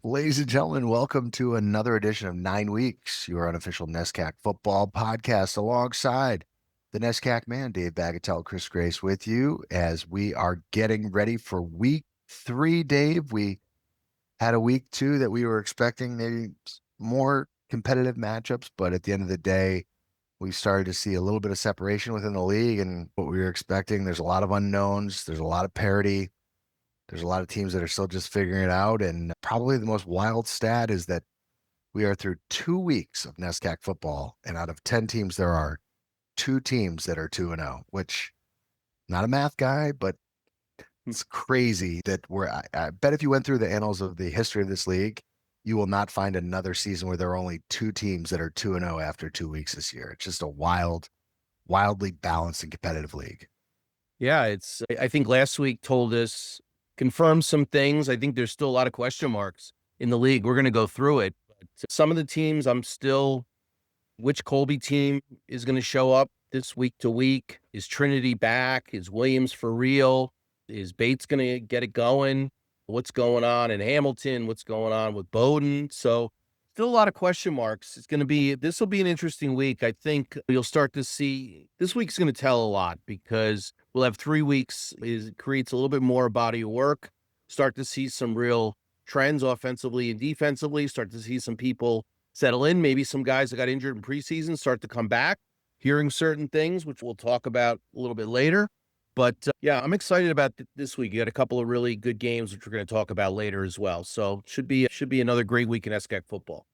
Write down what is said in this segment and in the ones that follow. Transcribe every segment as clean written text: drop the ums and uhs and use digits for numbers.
Ladies and gentlemen, welcome to another edition of 9 Weeks, your unofficial NESCAC Football Podcast, alongside the NESCAC man, Dave Bagatelle, Chris Grace, with you as we are getting ready for Week 3, Dave. We had a Week 2 that we were expecting maybe more competitive matchups, but at the end of the day, we started to see a little bit of separation within the league and what we were expecting. There's a lot of unknowns. There's a lot of parity. There's a lot of teams that are still just figuring it out. And probably the most wild stat is that we are through 2 weeks of NESCAC football. And out of 10 teams, there are 2 teams that are 2-0, which not a math guy, but it's crazy that I bet if you went through the annals of the history of this league, you will not find another season where there are only 2 teams that are 2-0 after 2 weeks this year. It's just a wildly balanced and competitive league. Yeah, I think last week told us, confirmed some things. I think there's still a lot of question marks in the league. We're going to go through it. But some of the teams which Colby team is going to show up this week to week? Is Trinity back? Is Williams for real? Is Bates going to get it going? What's going on in Hamilton? What's going on with Bowdoin? So still a lot of question marks. This will be an interesting week. I think you'll start to see, this week's going to tell a lot because we'll have 3 weeks. It creates a little bit more body of work, start to see some real trends offensively and defensively, start to see some people settle in. Maybe some guys that got injured in preseason start to come back, hearing certain things, which we'll talk about a little bit later. But yeah, I'm excited about this week. You got a couple of really good games, which we're going to talk about later as well. So should be another great week in NESCAC football.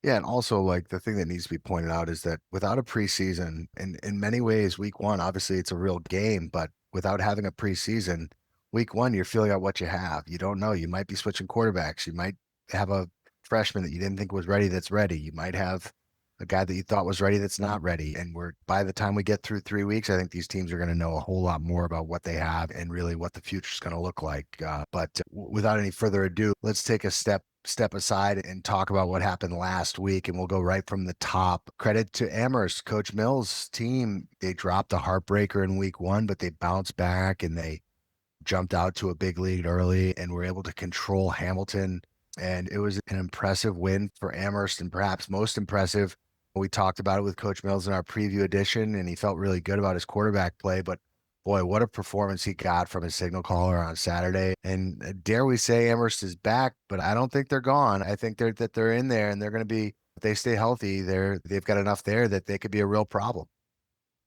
Yeah, and also like the thing that needs to be pointed out is that without a preseason, in many ways, Week 1, obviously it's a real game, but without having a preseason, Week 1, you're feeling out what you have. You don't know. You might be switching quarterbacks. You might have a freshman that you didn't think was ready that's ready. You might have a guy that you thought was ready that's not ready. And by the time we get through 3 weeks, I think these teams are going to know a whole lot more about what they have and really what the future is going to look like. But without any further ado, let's take a step aside and talk about what happened last week, and we'll go right from the top. Credit to Amherst, Coach Mills' team. They dropped a heartbreaker in Week 1, but they bounced back and they jumped out to a big lead early and were able to control Hamilton. And it was an impressive win for Amherst, and perhaps most impressive, we talked about it with Coach Mills in our preview edition, and he felt really good about his quarterback play, but boy, what a performance he got from his signal caller on Saturday. And dare we say Amherst is back, but I don't think they're gone. I think they're in there, and they're going to be, if they stay healthy, they've got enough there that they could be a real problem.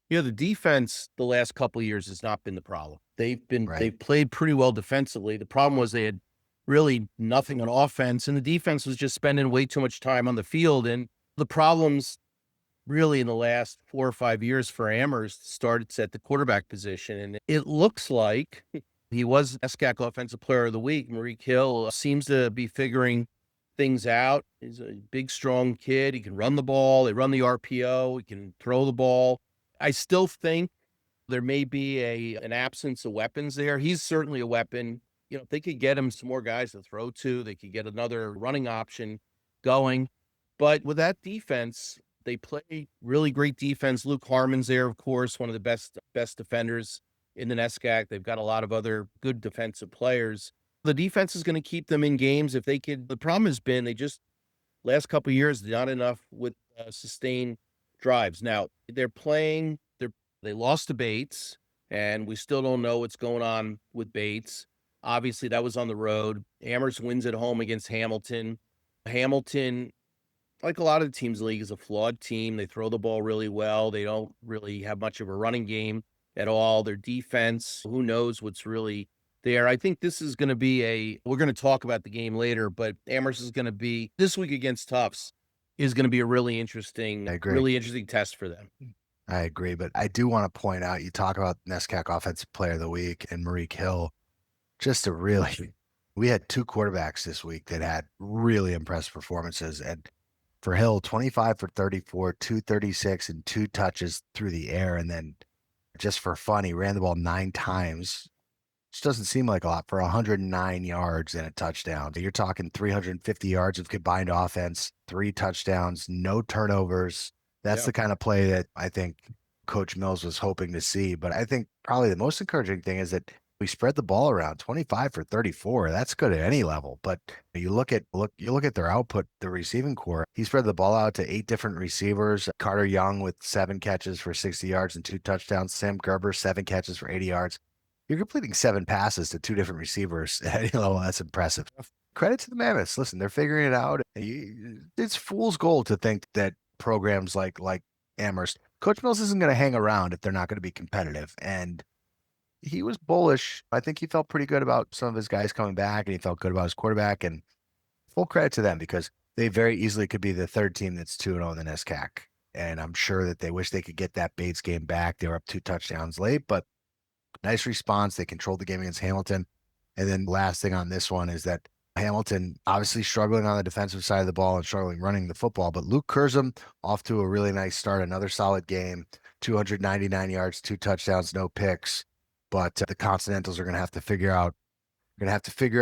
Yeah, the defense the last couple of years has not been the problem. They've played pretty well defensively. The problem was they had really nothing on offense, and the defense was just spending way too much time on the field. And the problems really in the last 4 or 5 years for Amherst started at the quarterback position. And it looks like he was NESCAC Offensive Player of the Week. Marik Hill seems to be figuring things out. He's a big, strong kid. He can run the ball. They run the RPO. He can throw the ball. I still think there may be an absence of weapons there. He's certainly a weapon. You know, if they could get him some more guys to throw to, they could get another running option going. But with that defense, they play really great defense. Luke Harmon's there, of course, one of the best defenders in the NESCAC. They've got a lot of other good defensive players. The defense is going to keep them in games if they could. The problem has been last couple of years, not enough with sustained drives. Now, they lost to Bates, and we still don't know what's going on with Bates. Obviously, that was on the road. Amherst wins at home against Hamilton. Hamilton, like a lot of the teams in the league, is a flawed team. They throw the ball really well. They don't really have much of a running game at all. Their defense, who knows what's really there. I think this is going to be we're going to talk about the game later, but Amherst is going to be, this week against Tufts, is going to be a really interesting test for them. I agree, but I do want to point out, you talk about NESCAC Offensive Player of the Week and Marik Hill, just to really, we had two quarterbacks this week that had really impressive performances. And for Hill, 25 for 34, 236, and two touches through the air. And then just for fun, he ran the ball 9 times, which doesn't seem like a lot, for 109 yards and a touchdown. You're talking 350 yards of combined offense, 3 touchdowns, no turnovers. That's the kind of play that I think Coach Mills was hoping to see. But I think probably the most encouraging thing is that we spread the ball around. 25 for 34. That's good at any level. But you look at their output, the receiving core. He spread the ball out to 8 different receivers. Carter Young with 7 catches for 60 yards and 2 touchdowns. Sam Gerber, 7 catches for 80 yards. You're completing 7 passes to 2 different receivers at any level. That's impressive. Credit to the Mammoths. Listen, they're figuring it out. It's fool's gold to think that programs like Amherst, Coach Mills isn't going to hang around if they're not going to be competitive. And he was bullish. I think he felt pretty good about some of his guys coming back, and he felt good about his quarterback. And full credit to them, because they very easily could be the third team that's 2-0 in the NESCAC. And I'm sure that they wish they could get that Bates game back. They were up 2 touchdowns late, but nice response. They controlled the game against Hamilton. And then last thing on this one is that Hamilton obviously struggling on the defensive side of the ball and struggling running the football, but Luke Curzum off to a really nice start. Another solid game, 299 yards, 2 touchdowns, no picks. But the Continentals are going to have to figure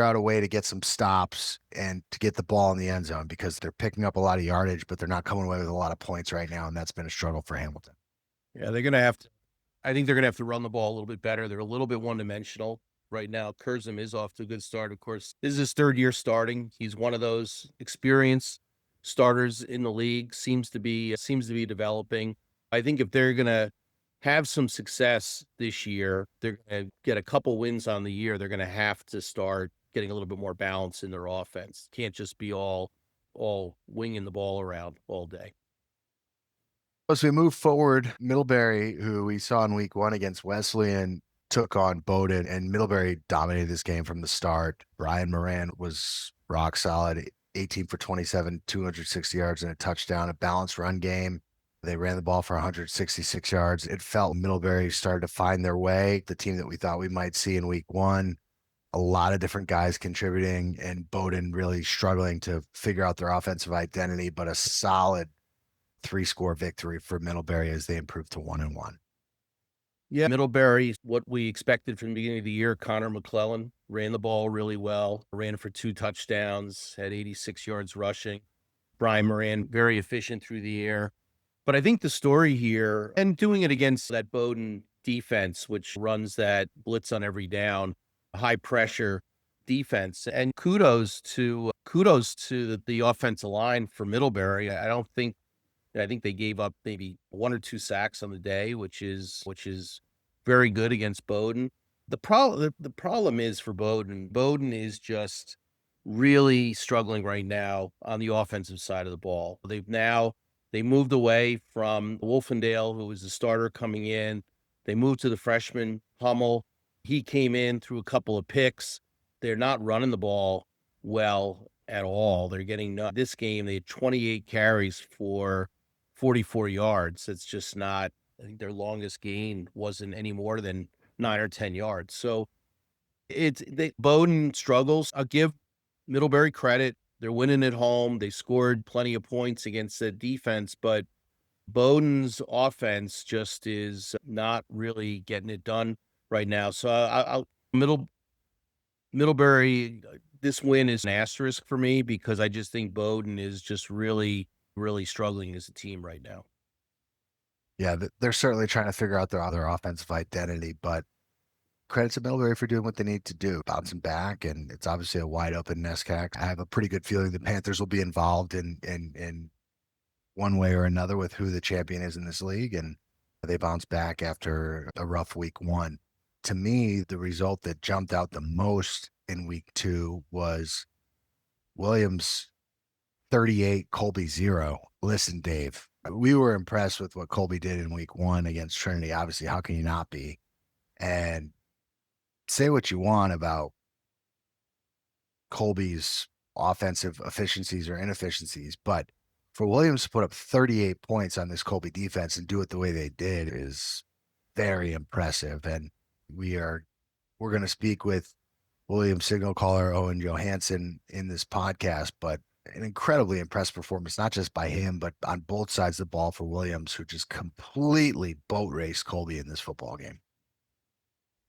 out a way to get some stops and to get the ball in the end zone, because they're picking up a lot of yardage, but they're not coming away with a lot of points right now. And that's been a struggle for Hamilton. Yeah, they're going to have to. I think they're going to have to run the ball a little bit better. They're a little bit one-dimensional right now. Curzum is off to a good start. Of course, this is his 3rd year starting. He's one of those experienced starters in the league. Seems to be developing. I think if they're going to have some success this year, they're going to get a couple wins on the year. They're going to have to start getting a little bit more balance in their offense. Can't just be all winging the ball around all day. As we move forward, Middlebury, who we saw in week 1 against Wesleyan, took on Bowdoin, and Middlebury dominated this game from the start. Brian Moran was rock solid, 18 for 27, 260 yards and a touchdown, a balanced run game. They ran the ball for 166 yards. It felt Middlebury started to find their way, the team that we thought we might see in week 1. A lot of different guys contributing, and Bowdoin really struggling to figure out their offensive identity, but a solid 3-score victory for Middlebury as they improved to 1-1. Yeah, Middlebury, what we expected from the beginning of the year. Connor McClellan ran the ball really well, ran for 2 touchdowns, had 86 yards rushing. Brian Moran, very efficient through the air. But I think the story here, and doing it against that Bowdoin defense, which runs that blitz on every down, high pressure defense, and kudos to the offensive line for Middlebury. I think they gave up maybe 1 or 2 sacks on the day, which is very good against Bowdoin. The problem is for Bowdoin. Bowdoin is just really struggling right now on the offensive side of the ball. They moved away from Wolfendale, who was the starter coming in. They moved to the freshman Hummel. He came in through a couple of picks. They're not running the ball well at all. They're getting this game. They had 28 carries for 44 yards. It's just not. I think their longest gain wasn't any more than 9 or 10 yards. So Bowdoin struggles. I'll give Middlebury credit. They're winning at home. They scored plenty of points against the defense, but Bowdoin's offense just is not really getting it done right now. So Middlebury, this win is an asterisk for me, because I just think Bowdoin is just really, really struggling as a team right now. Yeah, they're certainly trying to figure out their other offensive identity, but credit to Middlebury for doing what they need to do, bouncing back, and it's obviously a wide open NESCAC. I have a pretty good feeling the Panthers will be involved in one way or another with who the champion is in this league, and they bounce back after a rough week 1. To me, the result that jumped out the most in week 2 was Williams 38, Colby 0. Listen, Dave, we were impressed with what Colby did in week 1 against Trinity. Obviously, how can you not be? And say what you want about Colby's offensive efficiencies or inefficiencies, but for Williams to put up 38 points on this Colby defense and do it the way they did is very impressive. And we're going to speak with Williams signal caller Owen Johansen in this podcast, but an incredibly impressive performance, not just by him, but on both sides of the ball for Williams, who just completely boat raced Colby in this football game.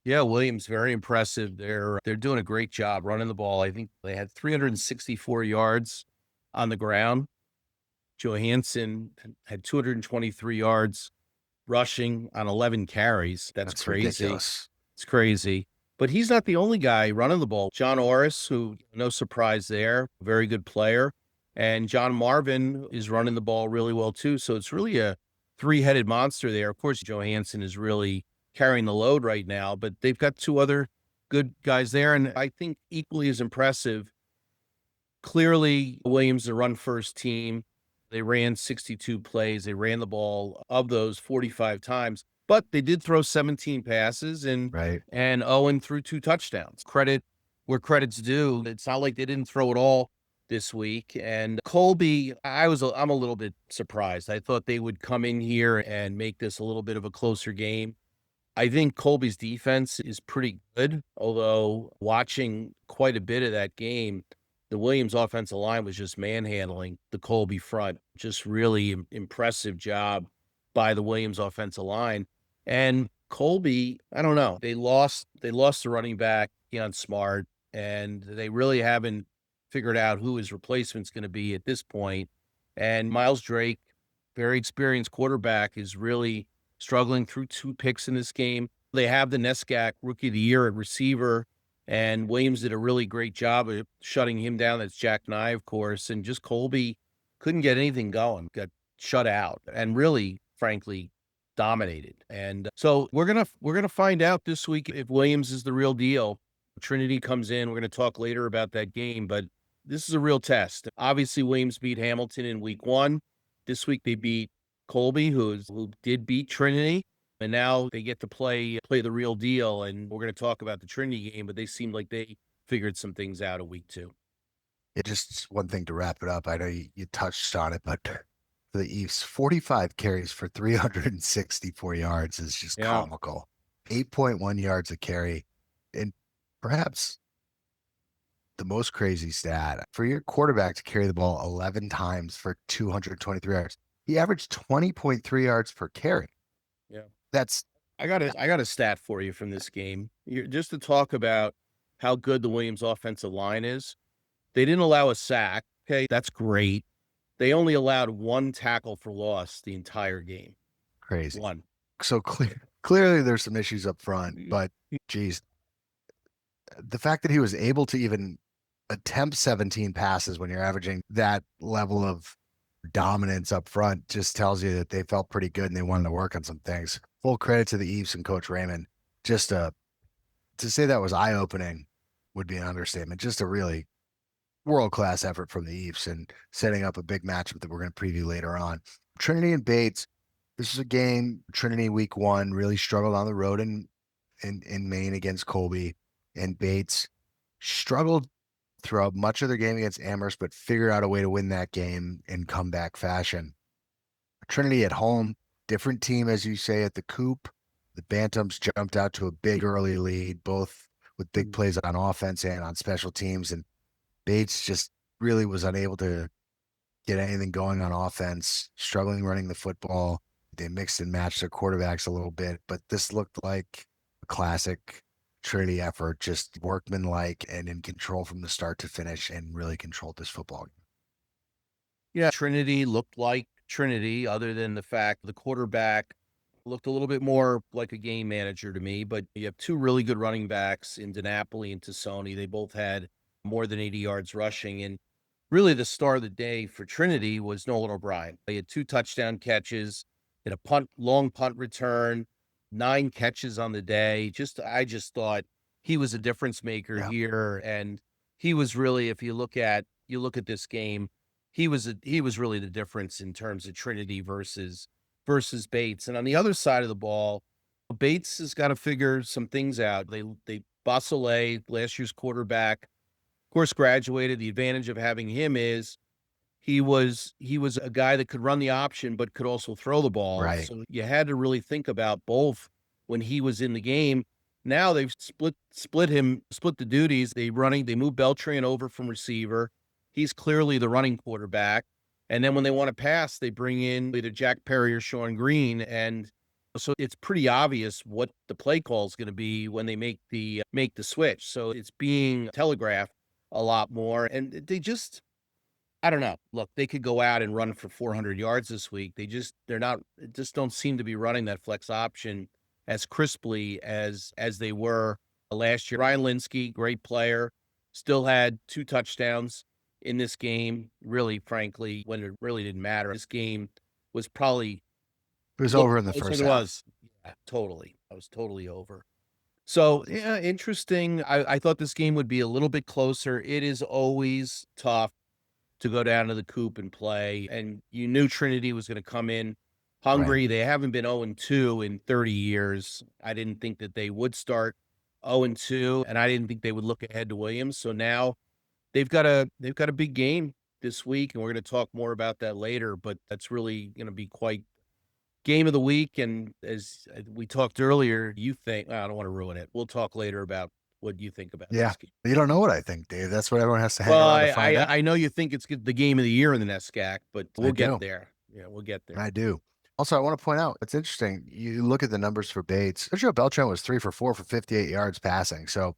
Yeah, Williams, very impressive. They're doing a great job running the ball. I think they had 364 yards on the ground. Johansen had 223 yards rushing on 11 carries. That's crazy. Ridiculous. It's crazy. But he's not the only guy running the ball. John Orris, who, no surprise there, very good player. And John Marvin is running the ball really well, too. So it's really a three-headed monster there. Of course, Johansen is really carrying the load right now, but they've got two other good guys there. And I think equally as impressive, clearly Williams, the run-first team. They ran 62 plays. They ran the ball of those 45 times. But they did throw 17 passes, and Owen threw 2 touchdowns. Credit where credit's due. It's not like they didn't throw it all this week. And Colby, I'm a little bit surprised. I thought they would come in here and make this a little bit of a closer game. I think Colby's defense is pretty good, although watching quite a bit of that game, the Williams offensive line was just manhandling the Colby front. Just really impressive job by the Williams offensive line. And Colby, I don't know. They lost the running back, Keon Smart, and they really haven't figured out who his replacement's going to be at this point. And Miles Drake, very experienced quarterback, is really struggling through 2 picks in this game. They have the NESCAC Rookie of the Year at receiver, and Williams did a really great job of shutting him down. That's Jack Nye, of course. And just Colby couldn't get anything going, got shut out, and really, frankly, dominated. And so we're gonna find out this week if Williams is the real deal. Trinity comes in. We're going to talk later about that game, but this is a real test. Obviously, Williams beat Hamilton in week 1. This week they beat Colby, who did beat Trinity, and now they get to play the real deal. And we're going to talk about the Trinity game, but they seemed like they figured some things out in week 2. Yeah, just one thing to wrap it up. I know you touched on it, but for the East, 45 carries for 364 yards is just comical. 8.1 yards a carry. And perhaps the most crazy stat, for your quarterback to carry the ball 11 times for 223 yards, he averaged 20.3 yards per carry. Yeah. I got a stat for you from this game. Just to talk about how good the Williams offensive line is. They didn't allow a sack. Okay, that's great. They only allowed 1 tackle for loss the entire game. Crazy. 1. So clearly there's some issues up front, but geez, the fact that he was able to even attempt 17 passes when you're averaging that level of dominance up front just tells you that they felt pretty good and they wanted to work on some things. Full credit to the Eves and Coach Raymond. Just to say that was eye-opening would be an understatement. Just a really world-class effort from the Eves and setting up a big matchup that we're going to preview later on. Trinity and Bates, this is a game Trinity week 1 really struggled on the road in Maine against Colby, and Bates struggled throughout much of their game against Amherst, but figured out a way to win that game in comeback fashion. Trinity at home, different team, as you say, at the Coop. The Bantams jumped out to a big early lead, both with big plays on offense and on special teams, and Bates just really was unable to get anything going on offense, struggling running the football. They mixed and matched their quarterbacks a little bit, but this looked like a classic Trinity effort, just workmanlike and in control from the start to finish, and really controlled this football game. Yeah, Trinity looked like Trinity, other than the fact the quarterback looked a little bit more like a game manager to me, but you have 2 really good running backs in DiNapoli and Tassoni. They both had more than 80 yards rushing, and really the star of the day for Trinity was Nolan O'Brien. He had 2 touchdown catches, had a long punt return, 9 catches on the day. I just thought he was a difference maker here, and he was really, if you look at this game, he was really the difference in terms of Trinity versus Bates. And on the other side of the ball, Bates has got to figure some things out. They Basile, last year's quarterback, of course, graduated. The advantage of having him is he was a guy that could run the option, but could also throw the ball. Right. So you had to really think about both when he was in the game. Now they've split the duties. They move Beltran over from receiver. He's clearly the running quarterback. And then when they want to pass, they bring in either Jack Perry or Sean Green. And so it's pretty obvious what the play call is going to be when they make the switch. So it's being telegraphed a lot more. And they just, I don't know. Look, they could go out and run for 400 yards this week. They're not, just don't seem to be running that flex option as crisply as they were last year. Ryan Linsky, great player, still had 2 touchdowns in this game. Really, frankly, when it really didn't matter, this game was probably It was over in the first it half. was. Yeah, totally. I was totally over. So yeah, interesting. I thought this game would be a little bit closer. It is always tough to go down to the Coop and play. And you knew Trinity was going to come in hungry. Right. They haven't been 0-2 in 30 years. I didn't think that they would start 0-2, and I didn't think they would look ahead to Williams. So now they've got a big game this week, and we're going to talk more about that later. But that's really going to be quite game of the week. And as we talked earlier, you think, I don't want to ruin it. We'll talk later about what you think about Yeah. this game. You don't know what I think, Dave. That's what everyone has to hang Well, around to find out. I know you think it's the game of the year in the NESCAC, but we'll get there. Yeah, we'll get there. I do. Also, I want to point out, it's interesting. You look at the numbers for Bates. Sergio Beltran was 3 for 4 for 58 yards passing. So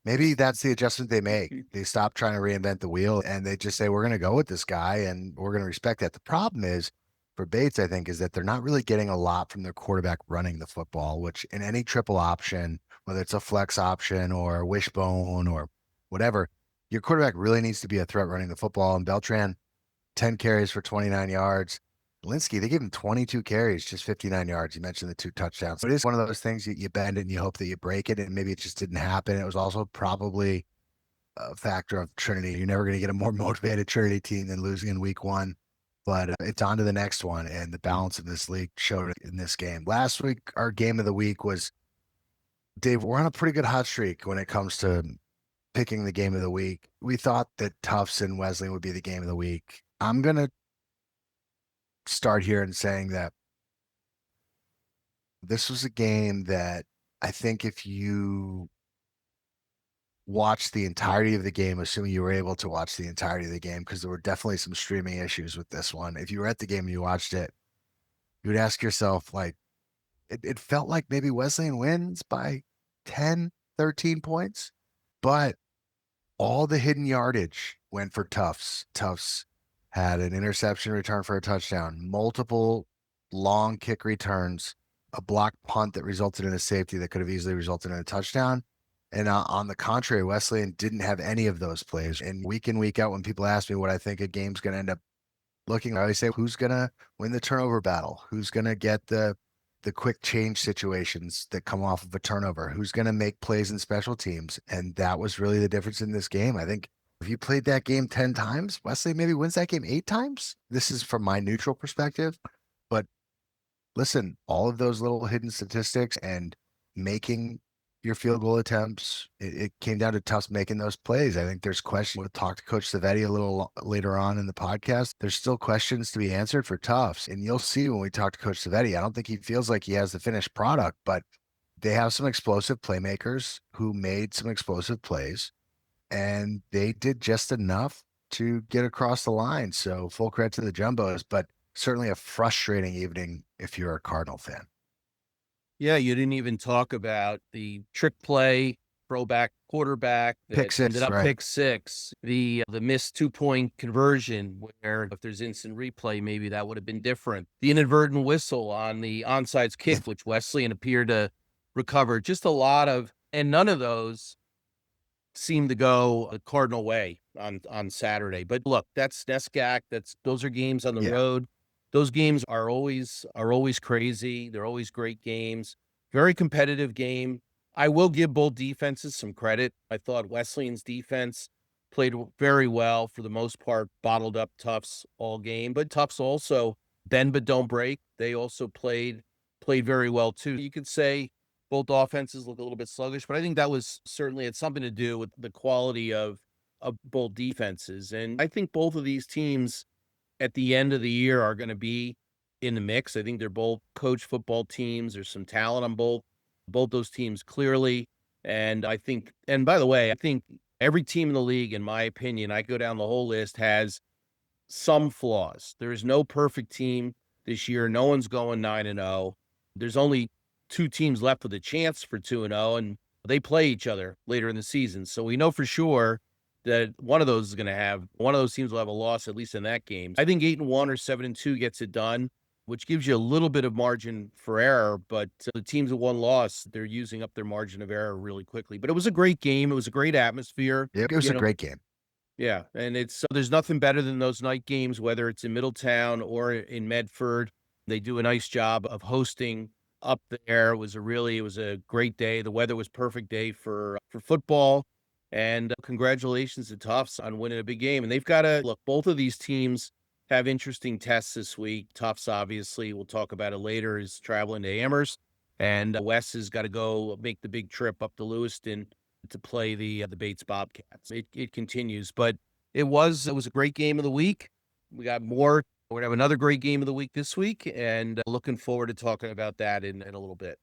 maybe that's the adjustment they make. They stop trying to reinvent the wheel and they just say, we're going to go with this guy and we're going to respect that. The problem is for Bates, I think, is that they're not really getting a lot from their quarterback running the football, which in any triple option, whether it's a flex option or wishbone or whatever, your quarterback really needs to be a threat running the football. And Beltran, 10 carries for 29 yards. Linsky, they gave him 22 carries, just 59 yards. You mentioned the 2 touchdowns. So it is one of those things you bend it and you hope that you break it, and maybe it just didn't happen. It was also probably a factor of Trinity. You're never going to get a more motivated Trinity team than losing in week 1. But it's on to the next one, and the balance of this league showed it in this game. Last week, our game of the week was, Dave, we're on a pretty good hot streak when it comes to picking the game of the week. We thought that Tufts and Wesleyan would be the game of the week. I'm going to start here in saying that this was a game that I think if you watched the entirety of the game, assuming you were able to watch the entirety of the game, because there were definitely some streaming issues with this one. If you were at the game and you watched it, you would ask yourself, like, it felt like maybe Wesleyan wins by 10, 13 points, but all the hidden yardage went for Tufts. Tufts had an interception return for a touchdown, multiple long kick returns, a blocked punt that resulted in a safety that could have easily resulted in a touchdown. And on the contrary, Wesleyan didn't have any of those plays. And week in, week out, when people ask me what I think a game's going to end up looking, I always say, who's going to win the turnover battle? Who's going to get the quick change situations that come off of a turnover? Who's going to make plays in special teams? And that was really the difference in this game. I think if you played that game 10 times, Wesleyan maybe wins that game 8 times. This is from my neutral perspective. But listen, all of those little hidden statistics and making your field goal attempts, it came down to Tufts making those plays. I think there's questions. We'll talk to Coach Civetti a little later on in the podcast. There's still questions to be answered for Tufts. And you'll see when we talk to Coach Civetti, I don't think he feels like he has the finished product, but they have some explosive playmakers who made some explosive plays, and they did just enough to get across the line. So full credit to the Jumbos, but certainly a frustrating evening if you're a Cardinal fan. Yeah, you didn't even talk about the trick play, throwback quarterback that Pick six, ended up right. pick 6, the missed 2-point conversion, where if there's instant replay, maybe that would have been different. The inadvertent whistle on the onside kick, which Wesleyan appeared to recover. Just a lot of, and none of those seemed to go a Cardinal way on Saturday. But look, that's NESCAC. Those are games on the road. Those games are always crazy. They're always great games. Very competitive game. I will give both defenses some credit. I thought Wesleyan's defense played very well for the most part, bottled up Tufts all game. But Tufts also bend but don't break. They also played very well too. You could say both offenses look a little bit sluggish, but I think that was certainly had something to do with the quality of both defenses. And I think both of these teams at the end of the year are going to be in the mix. I think they're both coach football teams. There's some talent on both those teams clearly. And I think, and by the way, I think every team in the league, in my opinion, I go down the whole list, has some flaws. There is no perfect team this year. No one's going 9-0. There's only two teams left with a chance for 2-0, and they play each other later in the season. So we know for sure that one of those teams will have a loss, at least in that game. I think 8-1 or 7-2 gets it done, which gives you a little bit of margin for error. But the teams with one loss, they're using up their margin of error really quickly. But it was a great game. It was a great atmosphere. It was a great game. Yeah, and there's nothing better than those night games, whether it's in Middletown or in Medford. They do a nice job of hosting up there. It was a great day. The weather was perfect day for football, and congratulations to Tufts on winning a big game. And they've got to look. Both of these teams have interesting tests this week. Tufts, obviously, we'll talk about it later, is traveling to Amherst, and Wes has got to go make the big trip up to Lewiston to play the Bates Bobcats. It continues, but it was a great game of the week. We got more. We're gonna have another great game of the week this week, and looking forward to talking about that in a little bit.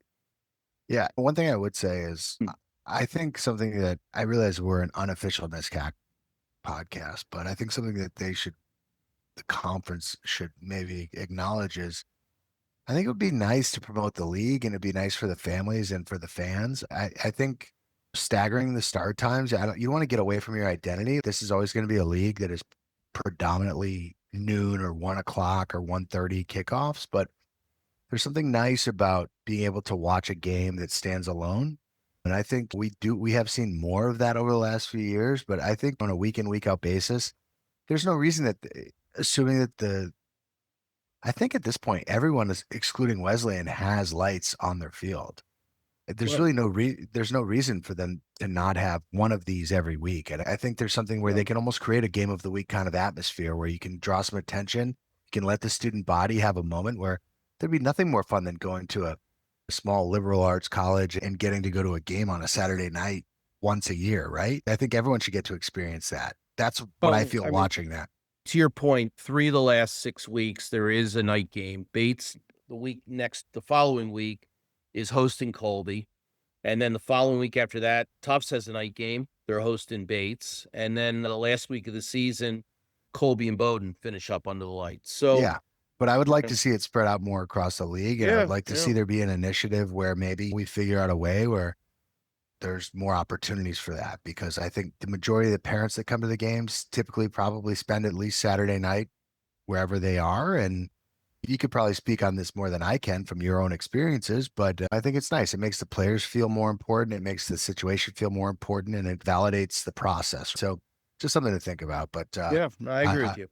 Yeah, one thing I would say is I think something that I realize we're an unofficial NESCAC podcast, but I think something that the conference should maybe acknowledge is I think it would be nice to promote the league, and it'd be nice for the families and for the fans. I think staggering the start times, you don't want to get away from your identity. This is always going to be a league that is predominantly noon or 1 o'clock or 1:30 kickoffs, but there's something nice about being able to watch a game that stands alone. And I think we have seen more of that over the last few years, but I think on a week in, week out basis, there's no reason that, assuming that I think at this point, everyone is, excluding Wesleyan, has lights on their field. There's really there's no reason for them to not have one of these every week. And I think there's something where they can almost create a game of the week kind of atmosphere where you can draw some attention. You can let the student body have a moment where there'd be nothing more fun than going to a small liberal arts college and getting to go to a game on a Saturday night once a year, right? I think everyone should get to experience that. That's what I feel watching that. To your point, 3 of the last 6 weeks, there is a night game. Bates, the following week, is hosting Colby. And then the following week after that, Tufts has a night game. They're hosting Bates. And then the last week of the season, Colby and Bowdoin finish up under the lights. So yeah, but I would like to see it spread out more across the league. And I'd like to see there be an initiative where maybe we figure out a way where there's more opportunities for that, because I think the majority of the parents that come to the games typically probably spend at least Saturday night wherever they are. And you could probably speak on this more than I can from your own experiences, but I think it's nice. It makes the players feel more important. It makes the situation feel more important, and it validates the process. So just something to think about. But yeah, I agree with you.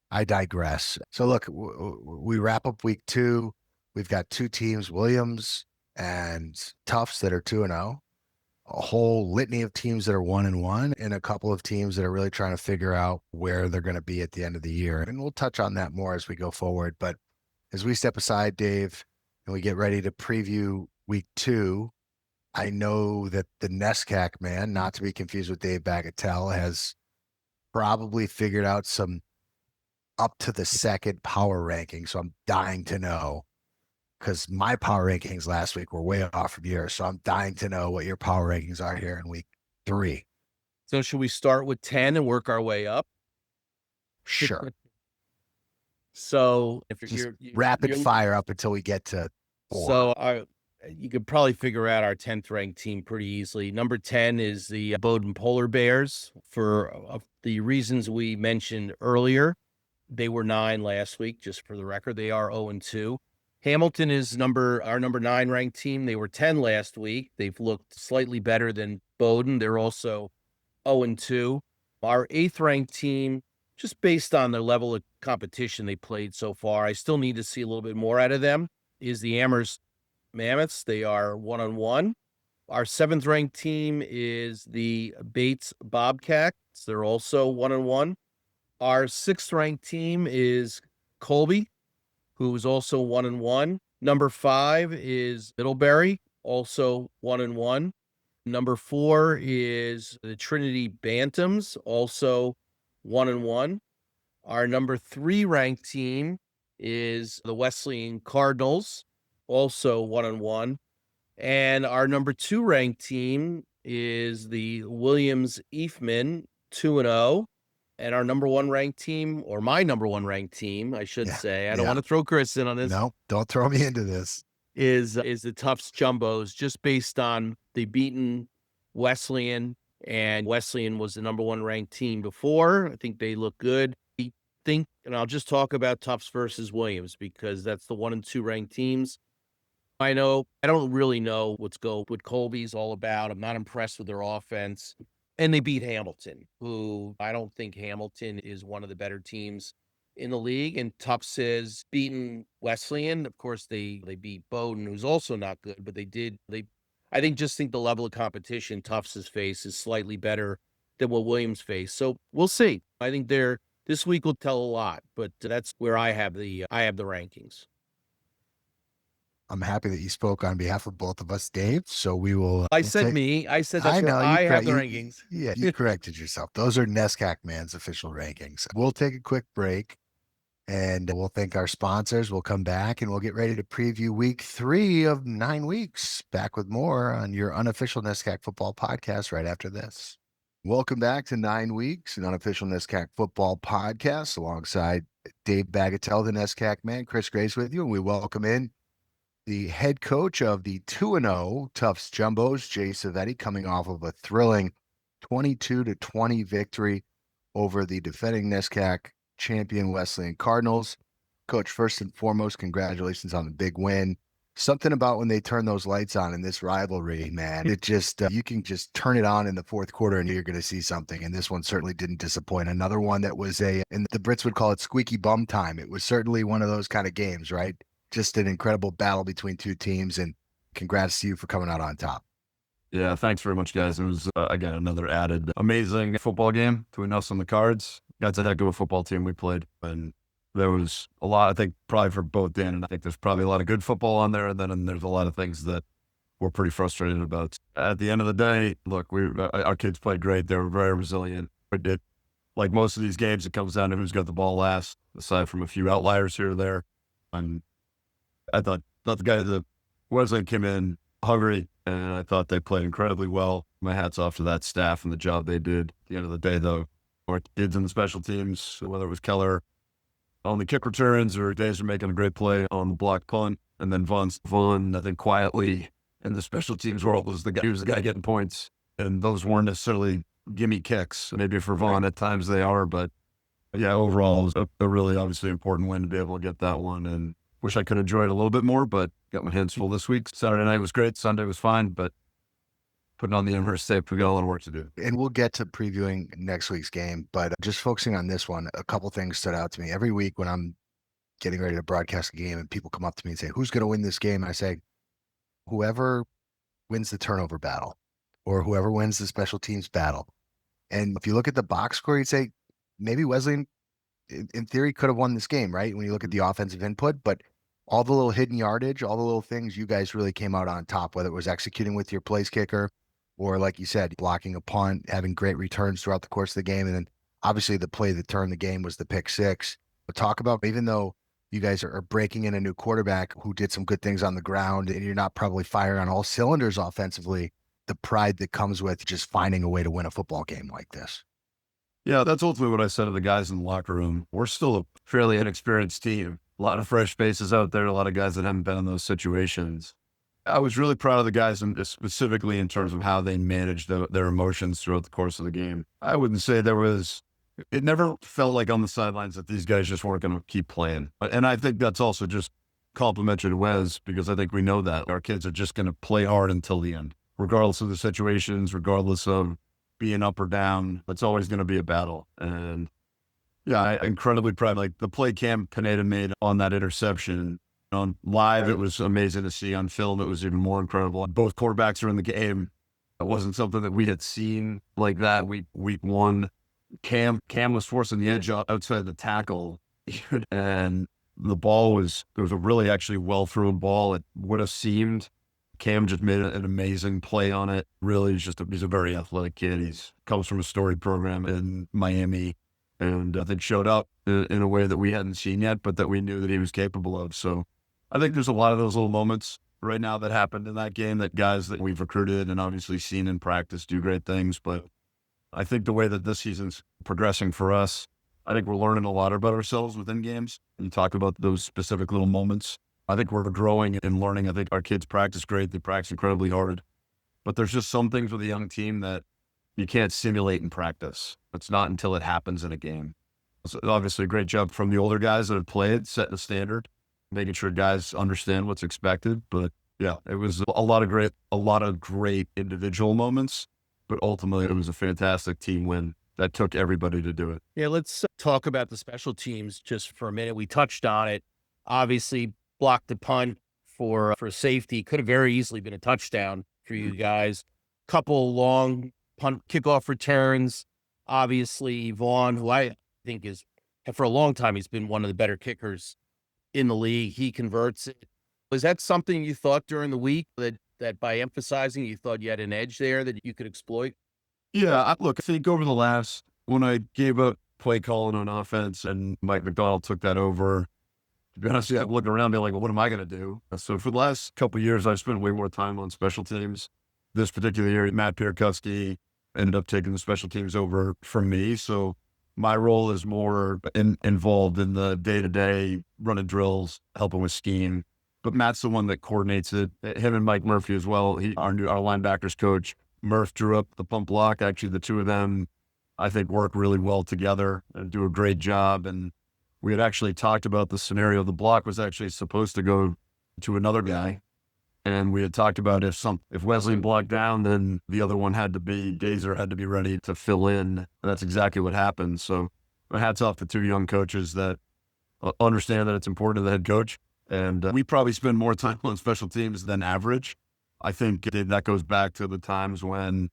I digress. So look, we wrap up week 2. We've got 2 teams, Williams and Tufts, that are 2-0. A whole litany of teams that are 1-1, and a couple of teams that are really trying to figure out where they're going to be at the end of the year. And we'll touch on that more as we go forward. But as we step aside, Dave, and we get ready to preview week 2, I know that the NESCAC man, not to be confused with Dave Bagatelle, has probably figured out some up to the second power ranking. So I'm dying to know, because my power rankings last week were way off from yours. So I'm dying to know what your power rankings are here in week 3. So should we start with 10 and work our way up? Sure. So if you're rapid fire up until we get to 4. So you could probably figure out our 10th ranked team pretty easily. Number 10 is the Bowdoin Polar Bears, for the reasons we mentioned earlier. They were 9 last week, just for the record. They are 0-2. Hamilton is our number 9 ranked team. They were 10 last week. They've looked slightly better than Bowdoin. They're also 0-2. Our 8th ranked team, just based on the level of competition they played so far, I still need to see a little bit more out of them, is the Amherst Mammoths. They are 1-1. Our 7th ranked team is the Bates Bobcats. They're also 1-1. Our 6th ranked team is Colby, who is also 1-1. Number 5 is Middlebury, also 1-1. Number 4 is the Trinity Bantams, also 1-1. Our number 3 ranked team is the Wesleyan Cardinals, also 1-1. And our number 2 ranked team is the Williams Eefman, 2-0. And our number 1 ranked team, or my number 1 ranked team, I should say, I don't want to throw Chris in on this. No, don't throw me into this. Is the Tufts Jumbos, just based on they beaten Wesleyan, and Wesleyan was the number 1 ranked team before. I think they look good. I think, and I'll just talk about Tufts versus Williams because that's the 1 and 2 ranked teams. I don't really know what Colby's all about. I'm not impressed with their offense. And they beat Hamilton, who I don't think Hamilton is one of the better teams in the league. And Tufts has beaten Wesleyan. Of course, they beat Bowdoin, who's also not good, but I think the level of competition Tufts has faced is slightly better than what Williams faced. So we'll see. I think this week will tell a lot, but that's where I have the rankings. I'm happy that you spoke on behalf of both of us, Dave. So we will. I said that's where I have the rankings. Yeah, you corrected yourself. Those are NESCAC Man's official rankings. We'll take a quick break and we'll thank our sponsors. We'll come back and we'll get ready to preview week 3 of 9 weeks. Back with more on your unofficial NESCAC Football Podcast right after this. Welcome back to 9 weeks, an unofficial NESCAC Football Podcast alongside Dave Bagatelle, the NESCAC Man. Chris Grace with you, and we welcome in the head coach of the 2-0 Tufts Jumbos, Jay Civetti, coming off of a thrilling 22-20 victory over the defending NESCAC champion Wesleyan Cardinals. Coach, first and foremost, congratulations on the big win. Something about when they turn those lights on in this rivalry, man, it just, you can just turn it on in the fourth quarter and you're going to see something. And this one certainly didn't disappoint. Another one that was and the Brits would call it squeaky bum time. It was certainly one of those kind of games, right? Just an incredible battle between two teams, and congrats to you for coming out on top. Yeah, thanks very much, guys. It was, again, another added amazing football game between us and the Cards. That's a heck of a football team we played, and there was a lot, I think, probably for both Dan and I think there's probably a lot of good football on there, and then there's a lot of things that we're pretty frustrated about. At the end of the day, look, our kids played great. They were very resilient. Like most of these games, it comes down to who's got the ball last, aside from a few outliers here or there. And I thought the Wesleyan came in hungry, and I thought they played incredibly well. My hat's off to that staff and the job they did. At the end of the day, though, our kids in the special teams, whether it was Keller on the kick returns or Dazer making a great play on the block punt, and then Vaughn, I think, quietly in the special teams world was the guy getting points. And those weren't necessarily gimme kicks. Maybe for Vaughn at times they are, but yeah, overall it was a really obviously important win to be able to get that one. And wish I could enjoy it a little bit more, but got my hands full this week. Saturday night was great. Sunday was fine, but putting on the Amherst tape, we got a lot of work to do. And we'll get to previewing next week's game, but just focusing on this one, a couple things stood out to me. Every week when I'm getting ready to broadcast a game and people come up to me and say, who's going to win this game? And I say, whoever wins the turnover battle or whoever wins the special teams battle. And if you look at the box score, you'd say maybe Wesleyan, in theory, could have won this game, right? When you look at the offensive input, but all the little hidden yardage, all the little things, you guys really came out on top, whether it was executing with your place kicker or, like you said, blocking a punt, having great returns throughout the course of the game. And then obviously the play that turned the game was the pick six. But talk about, even though you guys are breaking in a new quarterback who did some good things on the ground and you're not probably firing on all cylinders offensively, the pride that comes with just finding a way to win a football game like this. Yeah, that's ultimately what I said to the guys in the locker room. We're still a fairly inexperienced team. A lot of fresh faces out there, a lot of guys that haven't been in those situations. I was really proud of the guys, and specifically in terms of how they managed their emotions throughout the course of the game. I wouldn't say it never felt like on the sidelines that these guys just weren't going to keep playing. And I think that's also just complimentary to Wes, because I think we know that our kids are just going to play hard until the end, regardless of the situations, regardless of being up or down. It's always going to be a battle. And yeah, I'm incredibly proud. Like the play Cam Pineda made on that interception on live, it was amazing to see. On film, it was even more incredible. Both quarterbacks are in the game. It wasn't something that we had seen like that week one. Cam was forcing the edge outside the tackle, and there was a really actually well thrown ball. It would have seemed. Cam just made an amazing play on it. Really, he's a very athletic kid. Comes from a storied program in Miami. and I think showed up in a way that we hadn't seen yet, but that we knew that he was capable of. So I think there's a lot of those little moments right now that happened in that game that guys that we've recruited and obviously seen in practice do great things. But I think the way that this season's progressing for us, I think we're learning a lot about ourselves within games. You talk about those specific little moments. I think we're growing and learning. I think our kids practice great. They practice incredibly hard. But there's just some things with a young team that you can't simulate in practice. It's not until it happens in a game. So obviously a great job from the older guys that have played, setting the standard, making sure guys understand what's expected. But yeah, it was a lot of great individual moments, but ultimately it was a fantastic team win that took everybody to do it. Yeah, let's talk about the special teams just for a minute. We touched on it. Obviously, blocked the punt for safety. Could have very easily been a touchdown for you guys. Couple long punt kickoff returns. Obviously, Vaughn, who I think is, for a long time, he's been one of the better kickers in the league. He converts it. Was that something you thought during the week that by emphasizing, you thought you had an edge there that you could exploit? Yeah, look, I think over the last, when I gave up play calling on offense and Mike McDonald took that over, to be honest, I'm looking around being like, well, what am I going to do? So for the last couple of years, I've spent way more time on special teams. This particular year, Matt Pierkowski ended up taking the special teams over from me. So my role is more involved in the day-to-day running drills, helping with scheme. But Matt's the one that coordinates it. Him and Mike Murphy as well. Our linebackers coach. Murph drew up the pump block. Actually, the two of them, I think, work really well together and do a great job. And we had actually talked about the scenario. The block was actually supposed to go to another guy. And we had talked about if Wesleyan blocked down, then the other one Gazer had to be ready to fill in. And that's exactly what happened. So my hats off to two young coaches that understand that it's important to the head coach. And we probably spend more time on special teams than average. I think that goes back to the times when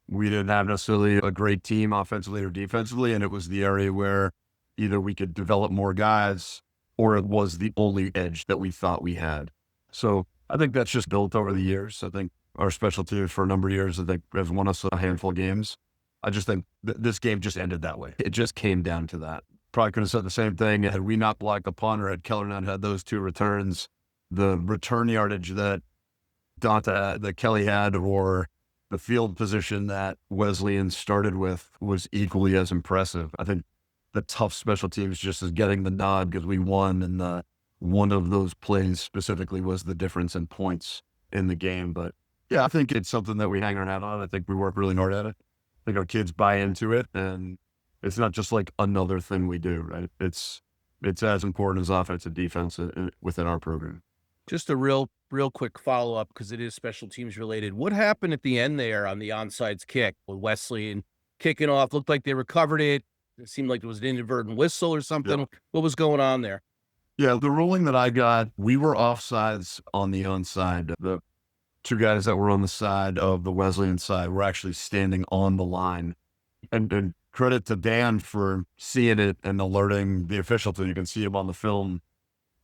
we didn't have necessarily a great team offensively or defensively, and it was the area where either we could develop more guys or it was the only edge that we thought we had. So I think that's just built over the years. I think our special teams for a number of years, I think, has won us a handful of games. I just think this game just ended that way. It just came down to that. Probably could have said the same thing had we not blocked the punt or had Keller not had those two returns. The return yardage that Kelly had, or the field position that Wesleyan started with, was equally as impressive. I think the Tufts special teams just is getting the nod because we won, and one of those plays specifically was the difference in points in the game. But yeah, I think it's something that we hang our hat on. I think we work really hard at it. I think our kids buy into it, and it's not just like another thing we do, right? It's as important as offense and defense within our program. Just a real quick follow-up, because it is special teams related. What happened at the end there on the onside kick with Wesleyan kicking off? Looked like they recovered it. It seemed like it was an inadvertent whistle or something. Yeah. What was going on there? Yeah, the ruling that I got, we were offsides on the onside. The two guys that were on the side of the Wesleyan side were actually standing on the line. And credit to Dan for seeing it and alerting the official, so you can see him on the film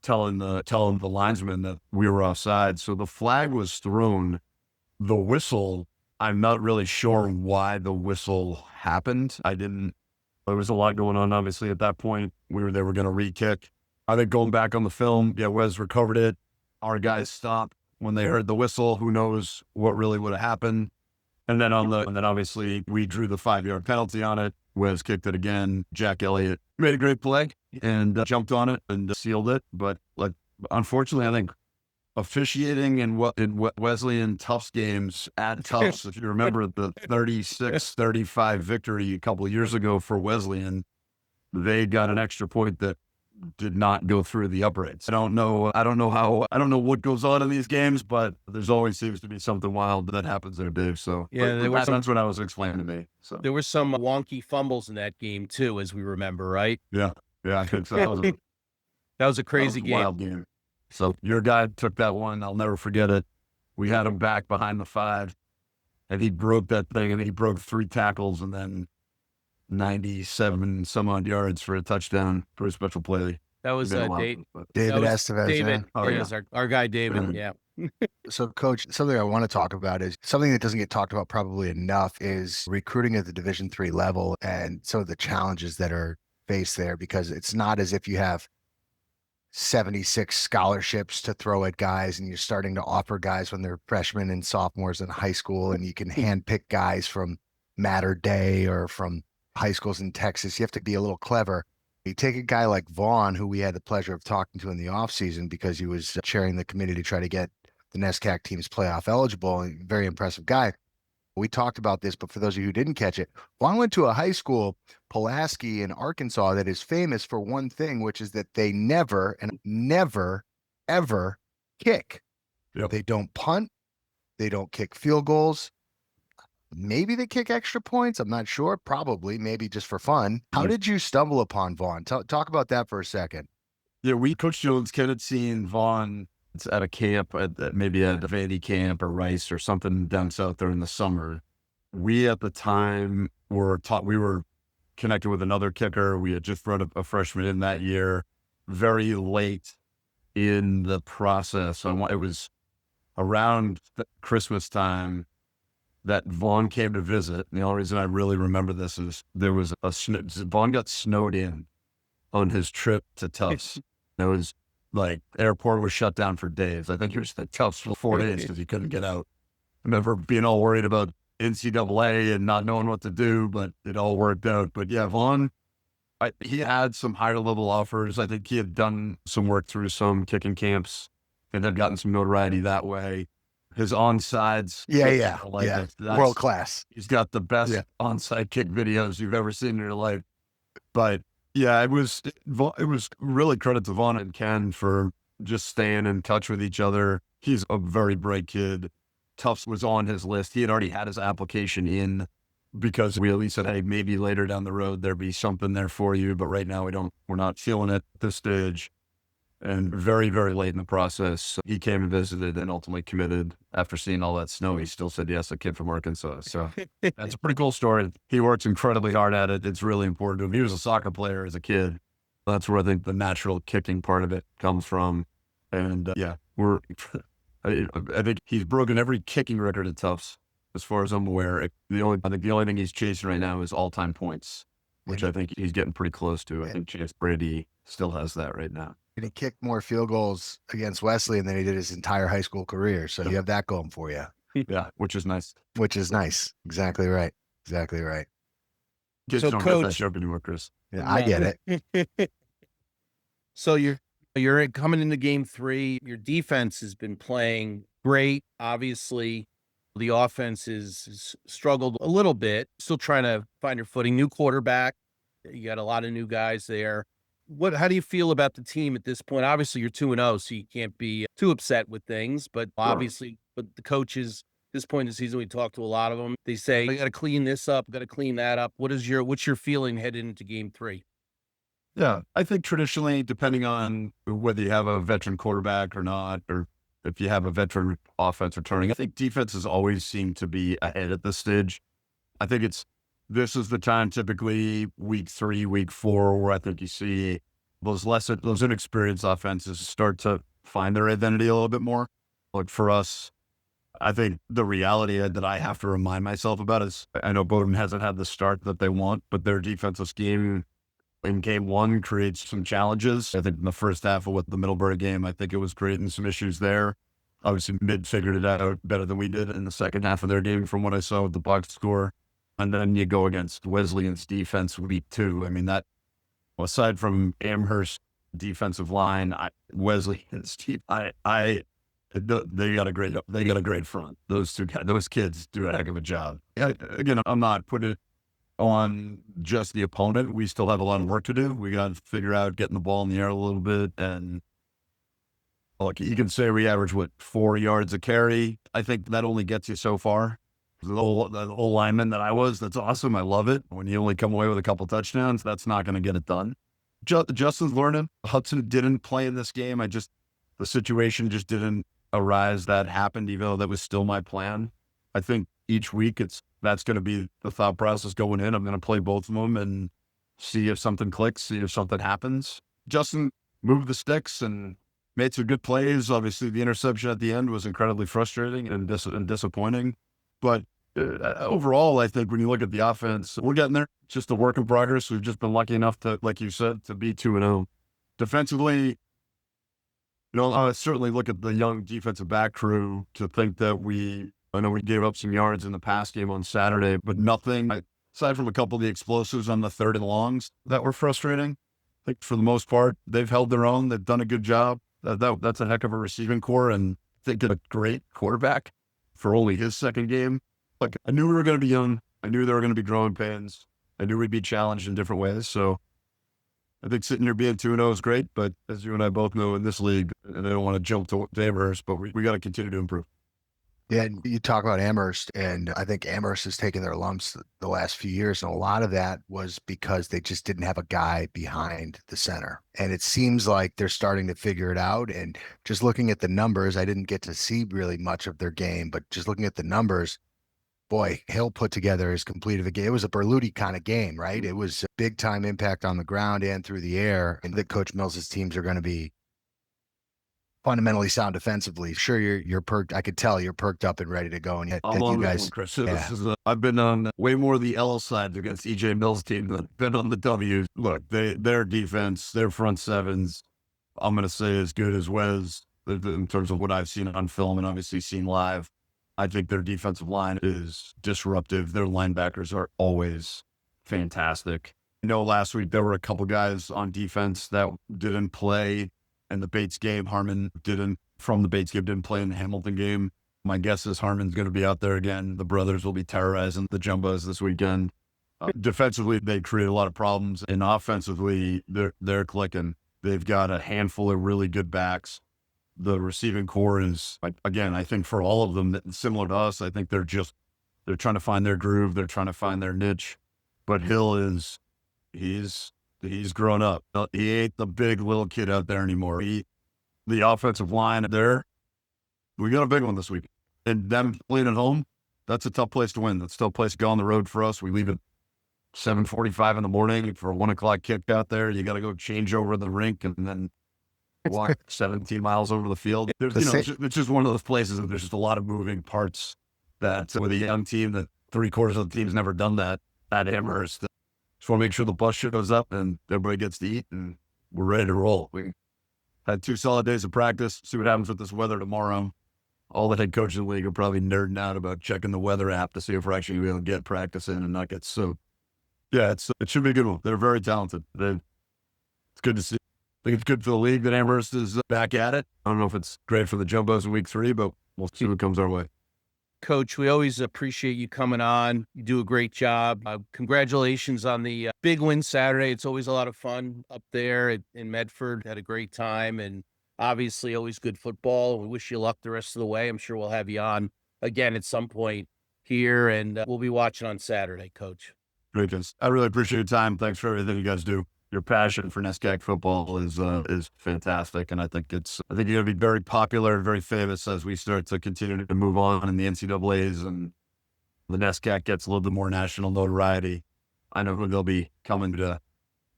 telling the linesman that we were offside. So the flag was thrown. The whistle, I'm not really sure why the whistle happened. There was a lot going on, obviously, at that point. They were going to re-kick. I think going back on the film, yeah, Wes recovered it. Our guys stopped when they heard the whistle. Who knows what really would have happened? And then obviously we drew the 5-yard penalty on it. Wes kicked it again. Jack Elliott made a great play and jumped on it and sealed it. But unfortunately, I think officiating in Wesleyan Tufts games at Tufts, if you remember the 36-35 victory a couple of years ago for Wesleyan, they got an extra point that did not go through the uprights. I don't know what goes on in these games, but there's always seems to be something wild that happens there, Dave. So yeah, that's what I was explaining to me. So there were some wonky fumbles in that game too, as we remember, right? Yeah, I think so. That was a crazy game. Wild game. So your guy took that one. I'll never forget it. We had him back behind the 5, and he broke that thing, and he broke 3 tackles, and then 97 some odd yards for a touchdown for a special play. That was Been a while, Dave. but- David That was Estevez. David. Oh, Yeah, yeah. is our guy David. Yeah. So, Coach, something I want to talk about is something that doesn't get talked about probably enough is recruiting at the Division III level and some of the challenges that are faced there, because it's not as if you have 76 scholarships to throw at guys and you're starting to offer guys when they're freshmen and sophomores in high school, and you can handpick guys from Mater Day or from high schools in Texas. You have to be a little clever. You take a guy like Vaughn, who we had the pleasure of talking to in the offseason because he was chairing the committee to try to get the NESCAC teams playoff eligible. Very impressive guy. We talked about this, but for those of you who didn't catch it, Vaughn went to a high school, Pulaski in Arkansas, that is famous for one thing, which is that they never, ever kick. Yep. They don't punt. They don't kick field goals. Maybe they kick extra points. I'm not sure. Probably, maybe just for fun. How did you stumble upon Vaughn? Talk about that for a second. Yeah, Coach Jones kind of seen Vaughn at a camp, maybe at a Vandy camp or Rice or something down south there in the summer. We at the time we were connected with another kicker. We had just brought a freshman in that year, very late in the process. It was around Christmas time that Vaughn came to visit. And the only reason I really remember this is there was Vaughn got snowed in on his trip to Tufts. It was like airport was shut down for days. I think he was at Tufts for 4 days because he couldn't get out. I remember being all worried about NCAA and not knowing what to do, but it all worked out. But yeah, Vaughn, he had some higher level offers. I think he had done some work through some kicking camps and had gotten some notoriety that way. His onsides. World class. He's got the best onside kick videos you've ever seen in your life. But yeah, it was really credit to Vaughn and Ken for just staying in touch with each other. He's a very bright kid. Tufts was on his list. He had already had his application in because we at least said, hey, maybe later down the road there'd be something there for you. But right now we're not feeling it at this stage. And very, very late in the process, he came and visited and ultimately committed. After seeing all that snow, he still said yes, a kid from Arkansas. So that's a pretty cool story. He works incredibly hard at it. It's really important to him. He was a soccer player as a kid. That's where I think the natural kicking part of it comes from. And I think he's broken every kicking record at Tufts, as far as I'm aware. I think the only thing he's chasing right now is all-time points, which I think he's getting pretty close to. I think Chance Brady still has that right now. And he kicked more field goals against Wesleyan than he did his entire high school career. So you have that going for you. Yeah, which is nice. Exactly right. Kids So, don't Coach, get that joke anymore, Chris. Yeah, I get it. So you're coming into game 3. Your defense has been playing great. Obviously, the offense has struggled a little bit. Still trying to find your footing. New quarterback. You got a lot of new guys there. How do you feel about the team at this point? Obviously, you're 2-0, so you can't be too upset with things. But obviously, but the coaches at this point in the season, we talked to a lot of them. They say, "You got to clean this up, got to clean that up." What's your feeling heading into game 3? Yeah, I think traditionally, depending on whether you have a veteran quarterback or not, or if you have a veteran offense returning, I think defenses always seem to be ahead at this stage. I think this is the time, typically week 3, week 4, where I think you see those inexperienced offenses start to find their identity a little bit more. Like for us, I think the reality that I have to remind myself about is I know Bowdoin hasn't had the start that they want, but their defensive scheme in game 1 creates some challenges. I think in the first half of the Middlebury game, I think it was creating some issues there. Obviously, Mid figured it out better than we did in the second half of their game from what I saw with the box score. And then you go against Wesleyan's defense week 2. I mean, that aside from Amherst defensive line, Wesleyan's team, they got a great front. Those kids do a heck of a job. Again, I'm not putting it on just the opponent. We still have a lot of work to do. We got to figure out getting the ball in the air a little bit. And look, you can say we average 4 yards a carry. I think that only gets you so far. The old lineman that I was, that's awesome. I love it. When you only come away with a couple touchdowns, that's not going to get it done. Justin's learning. Hudson didn't play in this game. The situation just didn't arise that happened, even though that was still my plan. I think each week that's going to be the thought process going in. I'm going to play both of them and see if something clicks, see if something happens. Justin moved the sticks and made some good plays. Obviously, the interception at the end was incredibly frustrating and disappointing. But overall, I think when you look at the offense, we're getting there. It's just a work in progress. We've just been lucky enough to, like you said, to be 2-0. Defensively, I certainly look at the young defensive back crew to think that I know we gave up some yards in the pass game on Saturday, but nothing, aside from a couple of the explosives on the 3rd and longs that were frustrating. I think for the most part, they've held their own. They've done a good job. That's a heck of a receiving core, and I think a great quarterback for only his second game. Look, I knew we were going to be young. I knew there were going to be growing pains. I knew we'd be challenged in different ways. So I think sitting here being 2-0 is great, but as you and I both know in this league, and I don't want to jump to Amherst, but we got to continue to improve. Yeah, you talk about Amherst, and I think Amherst has taken their lumps the last few years, and a lot of that was because they just didn't have a guy behind the center. And it seems like they're starting to figure it out. And just looking at the numbers, I didn't get to see really much of their game, but just looking at the numbers, boy, Hill put together as complete of a game. It was a Berluti kind of game, right? It was a big time impact on the ground and through the air. And the Coach Mills' teams are going to be fundamentally sound defensively. Sure, you're perked. I could tell you're perked up and ready to go. And yet, I'm on this one, Chris. Yeah. I've been on way more of the L side against EJ Mills' team than I've been on the W's. Look, their defense, their front sevens, I'm going to say as good as Wes in terms of what I've seen on film and obviously seen live. I think their defensive line is disruptive. Their linebackers are always fantastic. I know last week there were a couple guys on defense that didn't play in the Bates game. Harmon didn't play in the Hamilton game. My guess is Harmon's going to be out there again. The brothers will be terrorizing the Jumbos this weekend. Defensively, they create a lot of problems, and offensively, they're clicking. They've got a handful of really good backs. The receiving core is, again, I think for all of them, similar to us, I think they're trying to find their groove. They're trying to find their niche. But Hill he's grown up. He ain't the big little kid out there anymore. The offensive line there, we got a big one this week. And them playing at home, that's a tough place to win. That's a tough place to go on the road for us. We leave at 7:45 in the morning for a 1:00 kick out there. You got to go change over the rink and then walk 17 miles over the field. It's just one of those places that there's just a lot of moving parts that with a young team that 3/4 of the team's never done that at Amherst. Just want to make sure the bus shows up and everybody gets to eat and we're ready to roll. We had 2 solid days of practice. See what happens with this weather tomorrow. All the head coaches in the league are probably nerding out about checking the weather app to see if we're actually going to be able to get practice in and not get soaked. Yeah, it should be a good one. They're very talented. It's good to see. I think it's good for the league that Amherst is back at it. I don't know if it's great for the Jumbos in week 3, but we'll see what comes our way. Coach, we always appreciate you coming on. You do a great job. Congratulations on the big win Saturday. It's always a lot of fun up there in Medford. Had a great time and obviously always good football. We wish you luck the rest of the way. I'm sure we'll have you on again at some point here, and we'll be watching on Saturday, Coach. Great, guys. I really appreciate your time. Thanks for everything you guys do. Your passion for NESCAC football is fantastic, and I think you're going to be very popular and very famous as we start to continue to move on in the NCAAs and the NESCAC gets a little bit more national notoriety. I know who they'll be coming to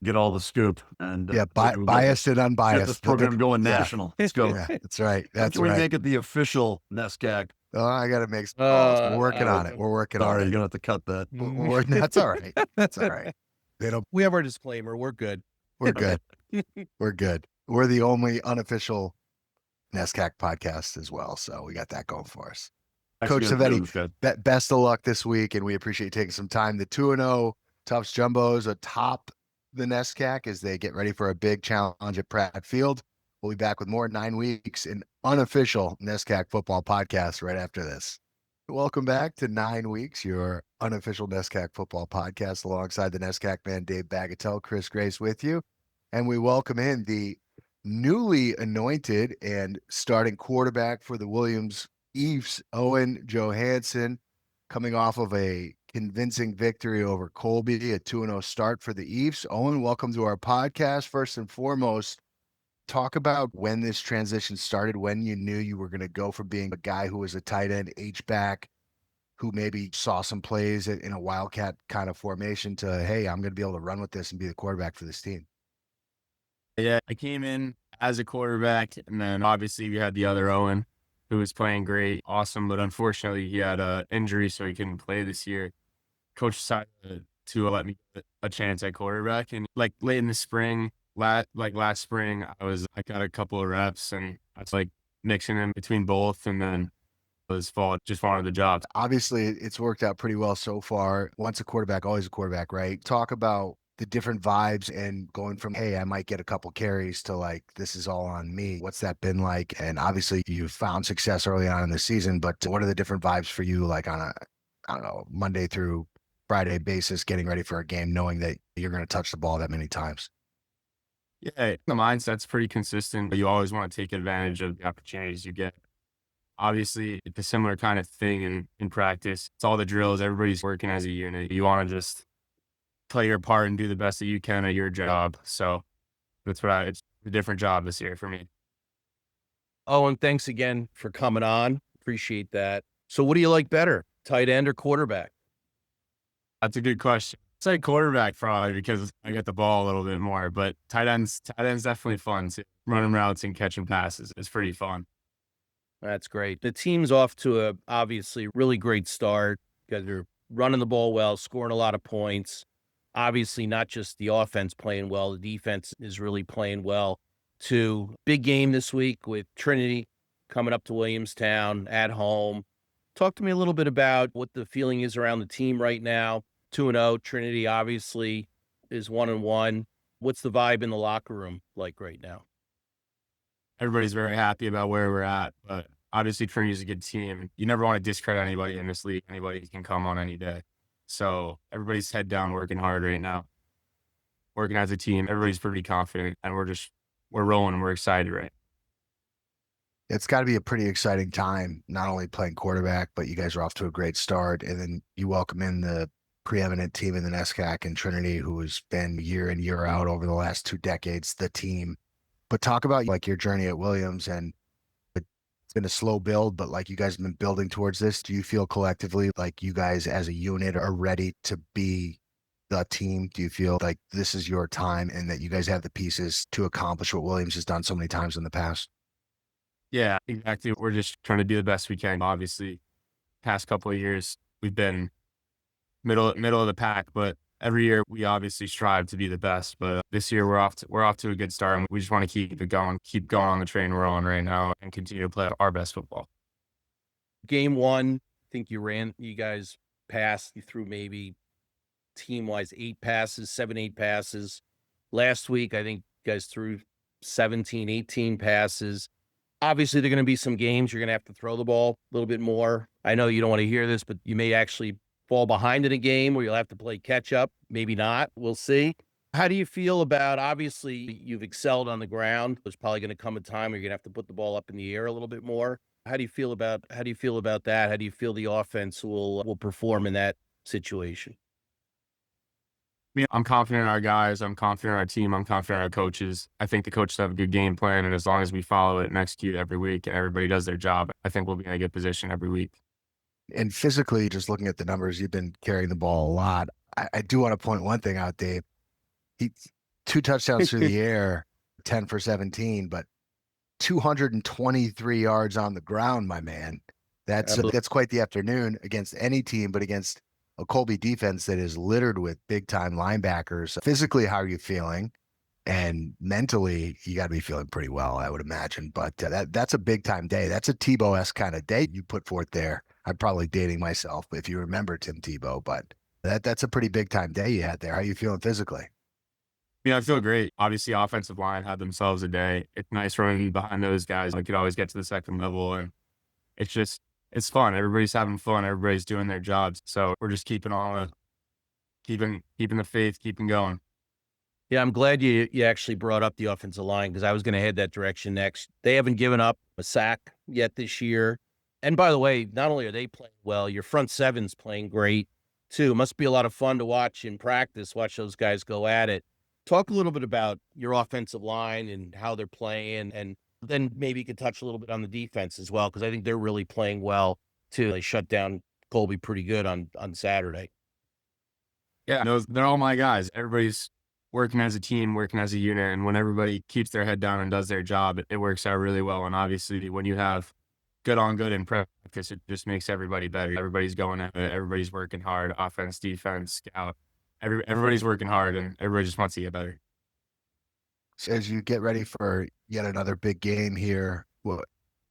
get all the scoop and biased and unbiased. Get this program going national. Let's go. Yeah, that's right. That's right. We make it the official NESCAC. Oh, I got to make some calls. We're working on it. Sorry, you're gonna have to cut that. That's all right. That's all right. We have our disclaimer. We're good. We're good. We're good. We're the only unofficial NESCAC podcast as well, so we got that going for us. Coach Civetti, best of luck this week, and we appreciate you taking some time. The 2-0 Tufts Jumbos atop the NESCAC as they get ready for a big challenge at Pratt Field. We'll be back with more 9 weeks in unofficial NESCAC Football Podcast right after this. Welcome back to 9 weeks, your unofficial NESCAC Football Podcast, alongside the NESCAC man Dave Bagatelle, Chris Grace with you. And we welcome in the newly anointed and starting quarterback for the Williams Eves, Owen Johansen, coming off of a convincing victory over Colby, a 2-0 start for the Eves. Owen, welcome to our podcast. First and foremost, talk about when this transition started, when you knew you were going to go from being a guy who was a tight end H-back, who maybe saw some plays in a Wildcat kind of formation to, hey, I'm going to be able to run with this and be the quarterback for this team. Yeah, I came in as a quarterback, and then obviously we had the other Owen, who was playing great, awesome, but unfortunately he had an injury, so he couldn't play this year. Coach decided to let me get a chance at quarterback, and like late in the spring, last spring, I got a couple of reps, and I was like mixing in between both, and then this fall just wanted the job. Obviously, it's worked out pretty well so far. Once a quarterback, always a quarterback, right? Talk about the different vibes and going from, hey, I might get a couple carries to like, this is all on me. What's that been like? And obviously, you've found success early on in the season, but what are the different vibes for you, like on a, I don't know, Monday through Friday basis, getting ready for a game, knowing that you're going to touch the ball that many times? Yeah, the mindset's pretty consistent, but you always want to take advantage of the opportunities you get. Obviously, it's a similar kind of thing in practice. It's all the drills. Everybody's working as a unit. You want to just play your part and do the best that you can at your job. So it's a different job this year for me. Owen, thanks again for coming on. Appreciate that. So what do you like better, tight end or quarterback? That's a good question. I'd say quarterback probably because I get the ball a little bit more, but tight end's definitely fun too. Running routes and catching passes is pretty fun. That's great. The team's off to a obviously really great start. You guys are running the ball well, scoring a lot of points. Obviously, not just the offense playing well, the defense is really playing well too. Big game this week with Trinity coming up to Williamstown at home. Talk to me a little bit about what the feeling is around the team right now. 2-0. Trinity obviously is 1-1. What's the vibe in the locker room like right now? Everybody's very happy about where we're at, but obviously Trinity's a good team. You never want to discredit anybody in this league. Anybody can come on any day. So everybody's head down, working hard right now. Working as a team, everybody's pretty confident, and we're rolling and we're excited, right? It's got to be a pretty exciting time, not only playing quarterback, but you guys are off to a great start. And then you welcome in the preeminent team in the NESCAC and Trinity, who has been year in, year out over the last 2 decades, the team. But talk about like your journey at Williams, and it's been a slow build, but like you guys have been building towards this. Do you feel collectively like you guys as a unit are ready to be the team? Do you feel like this is your time and that you guys have the pieces to accomplish what Williams has done so many times in the past? Yeah, exactly. We're just trying to do the best we can. Obviously, past couple of years, we've been middle of the pack, but every year we obviously strive to be the best. But this year we're off to a good start, and we just want to keep going on the train we're on right now, and continue to play our best football. Game 1, I think you guys passed, you threw maybe team-wise 8 passes, 7, 8 passes. Last week, I think you guys threw 17, 18 passes. Obviously, there are going to be some games you're going to have to throw the ball a little bit more. I know you don't want to hear this, but you may actually fall behind in a game where you'll have to play catch up. Maybe not. We'll see. How do you feel about, obviously, you've excelled on the ground. There's probably going to come a time where you're going to have to put the ball up in the air a little bit more. How do you feel about that? How do you feel the offense will perform in that situation? I'm confident in our guys. I'm confident in our team. I'm confident in our coaches. I think the coaches have a good game plan, and as long as we follow it and execute every week and everybody does their job, I think we'll be in a good position every week. And physically, just looking at the numbers, you've been carrying the ball a lot. I do want to point one thing out, Dave. 2 touchdowns through the air, 10 for 17, but 223 yards on the ground, my man. That's quite the afternoon against any team, but against a Colby defense that is littered with big-time linebackers. Physically, how are you feeling? And mentally, you got to be feeling pretty well, I would imagine. But that's a big-time day. That's a Tebow-esque kind of day you put forth there. I'm probably dating myself if you remember Tim Tebow, but that's a pretty big-time day you had there. How are you feeling physically? I feel great. Obviously, offensive line had themselves a day. It's nice running behind those guys. I could always get to the second level, and it's fun. Everybody's having fun. Everybody's doing their jobs. So we're just keeping the faith, keeping going. Yeah, I'm glad you actually brought up the offensive line because I was going to head that direction next. They haven't given up a sack yet this year. And by the way, not only are they playing well, your front seven's playing great too. It must be a lot of fun to watch in practice, watch those guys go at it. Talk a little bit about your offensive line and how they're playing, and then maybe you could touch a little bit on the defense as well, because I think they're really playing well too. They shut down Colby pretty good on Saturday. Yeah, they're all my guys. Everybody's working as a team, working as a unit. And when everybody keeps their head down and does their job, it works out really well. And obviously when you have good on good in practice, it just makes everybody better. Everybody's going at it. Everybody's working hard, offense, defense, scout. Everybody's working hard and everybody just wants to get better. As you get ready for yet another big game here,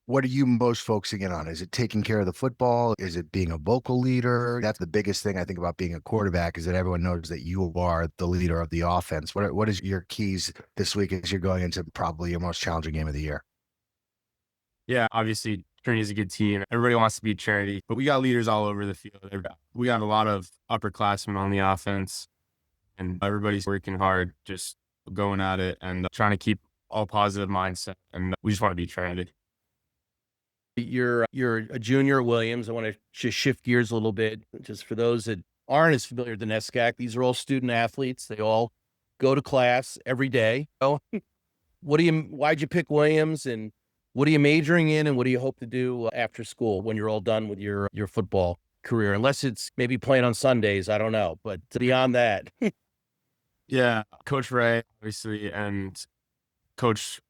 what are you most focusing in on? Is it taking care of the football? Is it being a vocal leader? That's the biggest thing I think about being a quarterback, is that everyone knows that you are the leader of the offense. What is your keys this week as you're going into probably your most challenging game of the year? Yeah, obviously Trinity's a good team. Everybody wants to beat Trinity, but we got leaders all over the field. We got a lot of upperclassmen on the offense, and everybody's working hard, just going at it and trying to keep all positive mindset. And we just want to beat Trinity. You're a junior at Williams. I want to just shift gears a little bit. Just for those that aren't as familiar with the NESCAC, these are all student athletes. They all go to class every day. So why'd you pick Williams, and what are you majoring in, and what do you hope to do after school when you're all done with your football career? Unless it's maybe playing on Sundays, I don't know. But beyond that. Yeah, Coach Ray, obviously, and Coach,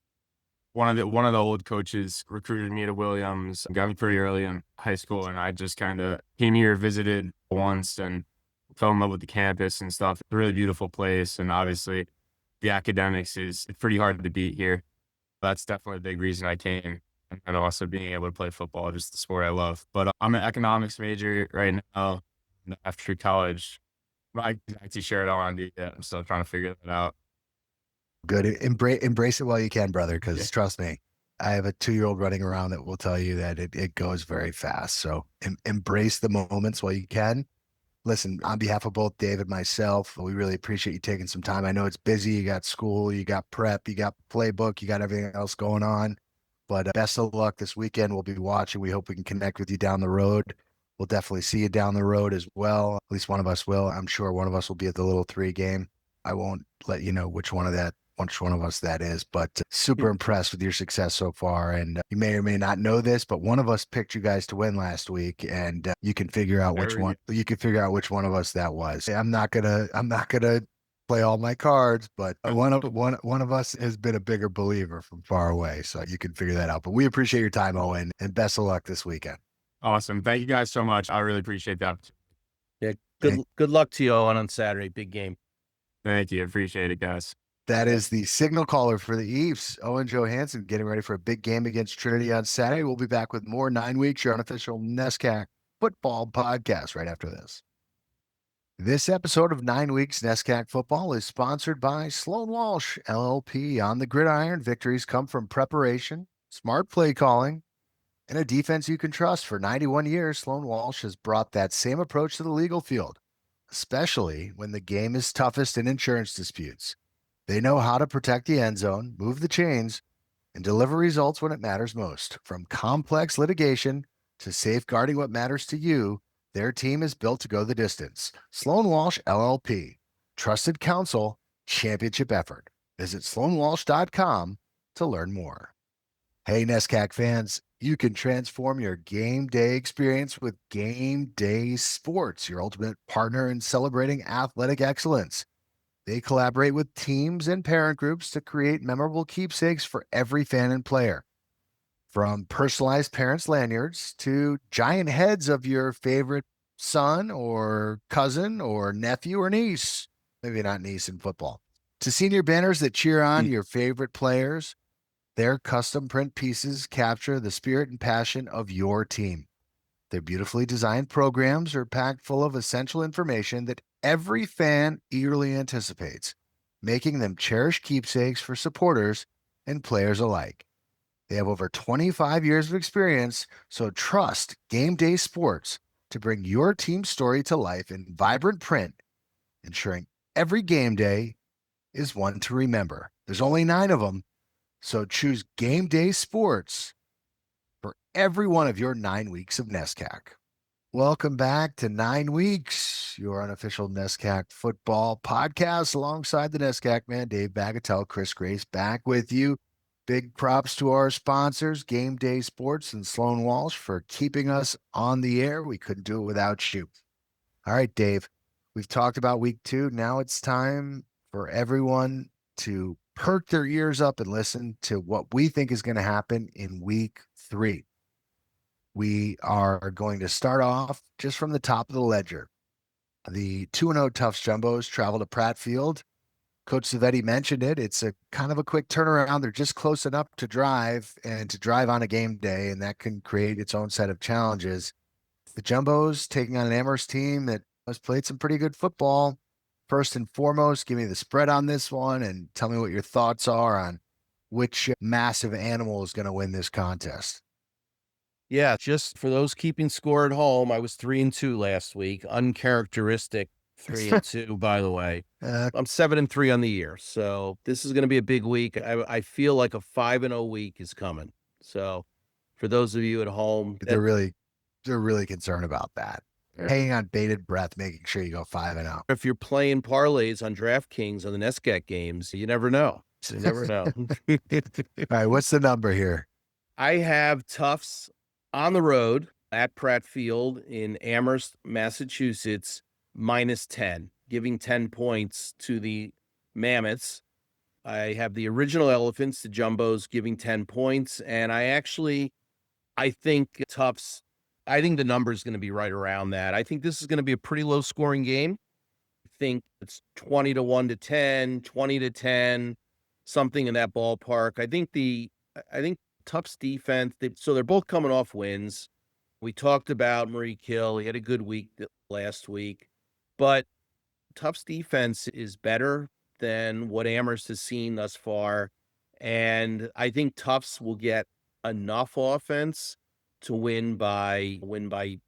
one of the old coaches recruited me to Williams, got me pretty early in high school, and I just kind of came here, visited once, and fell in love with the campus and stuff. It's a really beautiful place, and obviously the academics it's pretty hard to beat here. That's definitely a big reason I came, and also being able to play football, just the sport I love. But I'm an economics major right now after college. I can actually share it all on yet. I'm still trying to figure that out. Good. Embrace it while you can, brother, because trust me, I have a 2-year-old running around that will tell you that it goes very fast. So embrace the moments while you can. Listen, on behalf of both Dave and myself, we really appreciate you taking some time. I know it's busy. You got school, you got prep, you got playbook, you got everything else going on. But best of luck this weekend. We'll be watching. We hope we can connect with you down the road. We'll definitely see you down the road as well. At least one of us will. I'm sure one of us will be at the Little 3 game. I won't let you know which one of us that is, but super impressed with your success so far. And you may or may not know this, but one of us picked you guys to win last week, and you can figure out which one. You can figure out which one of us that was. I'm not gonna play all my cards, but one of us has been a bigger believer from far away, so you can figure that out. But we appreciate your time, Owen, and best of luck this weekend. Awesome. Thank you guys so much. I really appreciate that. Yeah. Good luck to you, Owen, on Saturday. Big game. Thank you. Appreciate it, guys. That is the signal caller for the Eves, Owen Johansen, getting ready for a big game against Trinity on Saturday. We'll be back with more 9 Weeks, your unofficial NESCAC Football Podcast right after this. This episode of 9 Weeks NESCAC Football is sponsored by Sloan Walsh, LLP. On the gridiron, victories come from preparation, smart play calling, and a defense you can trust. For 91 years, Sloan Walsh has brought that same approach to the legal field, especially when the game is toughest in insurance disputes. They know how to protect the end zone, move the chains, and deliver results when it matters most. From complex litigation to safeguarding what matters to you, their team is built to go the distance. Sloan Walsh, LLP. Trusted counsel, championship effort. Visit sloanwalsh.com to learn more. Hey, NESCAC fans, you can transform your game day experience with Game Day Sports, your ultimate partner in celebrating athletic excellence. They collaborate with teams and parent groups to create memorable keepsakes for every fan and player. From personalized parents' lanyards to giant heads of your favorite son or cousin or nephew or niece, maybe not niece in football, to senior banners that cheer on your favorite players. Their custom print pieces capture the spirit and passion of your team. Their beautifully designed programs are packed full of essential information that every fan eagerly anticipates, making them cherished keepsakes for supporters and players alike. They have over 25 years of experience, so trust Game Day Sports to bring your team's story to life in vibrant print, ensuring every game day is one to remember. There's only 9 of them, so choose Game Day Sports for every one of your 9 weeks of NESCAC. Welcome back to 9 Weeks, your unofficial NESCAC Football Podcast, alongside the NESCAC man, Dave Bagatelle, Chris Grace, back with you. Big props to our sponsors, Game Day Sports and Sloan Walsh, for keeping us on the air. We couldn't do it without you. All right, Dave, we've talked about week 2. Now it's time for everyone to perk their ears up and listen to what we think is going to happen in week 3. We are going to start off just from the top of the ledger. The 2-0 Tufts Jumbos travel to Pratt Field. Coach Civetti mentioned it. It's a kind of a quick turnaround. They're just close enough to drive on a game day, and that can create its own set of challenges. The Jumbos taking on an Amherst team that has played some pretty good football. First and foremost, give me the spread on this one and tell me what your thoughts are on which massive animal is going to win this contest. Yeah, just for those keeping score at home, I was 3-2 last week. Uncharacteristic 3-2, by the way. I'm 7-3 on the year, so this is going to be a big week. I feel like a 5-0 week is coming. So, for those of you at home, they're really concerned about that. Hanging on bated breath, making sure you go 5-0. If you're playing parlays on DraftKings on the NESCAC games, you never know. You never know. All right, what's the number here? I have Tufts on the road at Pratt Field in Amherst, Massachusetts, -10, giving 10 points to the Mammoths. I have the original Elephants, the Jumbos, giving 10 points. And I think Tufts, I think the number is going to be right around that. I think this is going to be a pretty low scoring game. I think it's 20-1 to 10, 20-10, something in that ballpark. I think Tufts defense, they're both coming off wins. We talked about Marie Kill. He had a good week last week. But Tufts defense is better than what Amherst has seen thus far. And I think Tufts will get enough offense to win by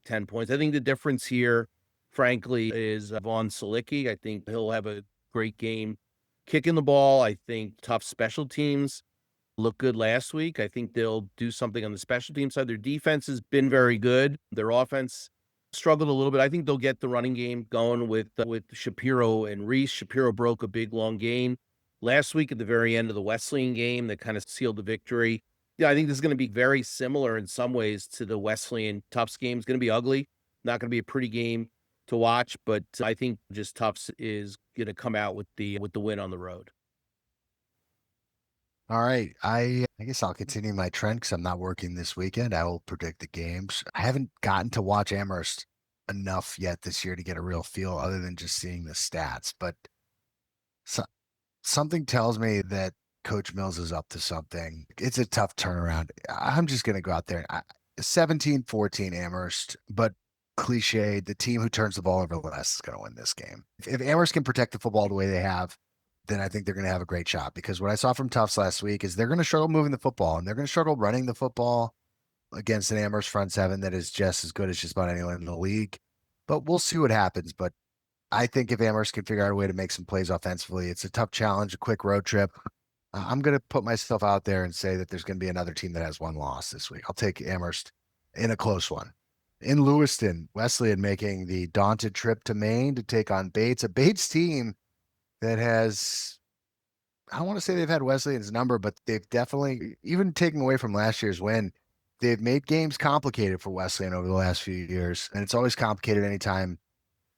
10 points. I think the difference here, frankly, is Vaughn Salicki. I think he'll have a great game kicking the ball. I think Tufts special teams looked good last week. I think they'll do something on the special team side. Their defense has been very good. Their offense struggled a little bit. I think they'll get the running game going with Shapiro and Reese. Shapiro broke a big, long game last week at the very end of the Wesleyan game that kind of sealed the victory. Yeah, I think this is going to be very similar in some ways to the Wesleyan Tufts game. It's going to be ugly, not going to be a pretty game to watch, but I think just Tufts is going to come out with the win on the road. All right. I guess I'll continue my trend because I'm not working this weekend. I will predict the games. I haven't gotten to watch Amherst enough yet this year to get a real feel other than just seeing the stats. But something tells me that Coach Mills is up to something. It's a tough turnaround. I'm just going to go out there. 17-14 Amherst, but cliche, the team who turns the ball over less is going to win this game. If Amherst can protect the football the way they have, then I think they're going to have a great shot, because what I saw from Tufts last week is they're going to struggle moving the football, and they're going to struggle running the football against an Amherst front seven that is just as good as just about anyone in the league. But we'll see what happens. But I think if Amherst can figure out a way to make some plays offensively, it's a tough challenge, a quick road trip. I'm going to put myself out there and say that there's going to be another team that has one loss this week. I'll take Amherst in a close one. In Lewiston, Wesleyan making the daunted trip to Maine to take on Bates, a Bates team that has, I don't want to say they've had Wesleyan's number, but they've definitely, even taking away from last year's win, they've made games complicated for Wesleyan over the last few years. And it's always complicated anytime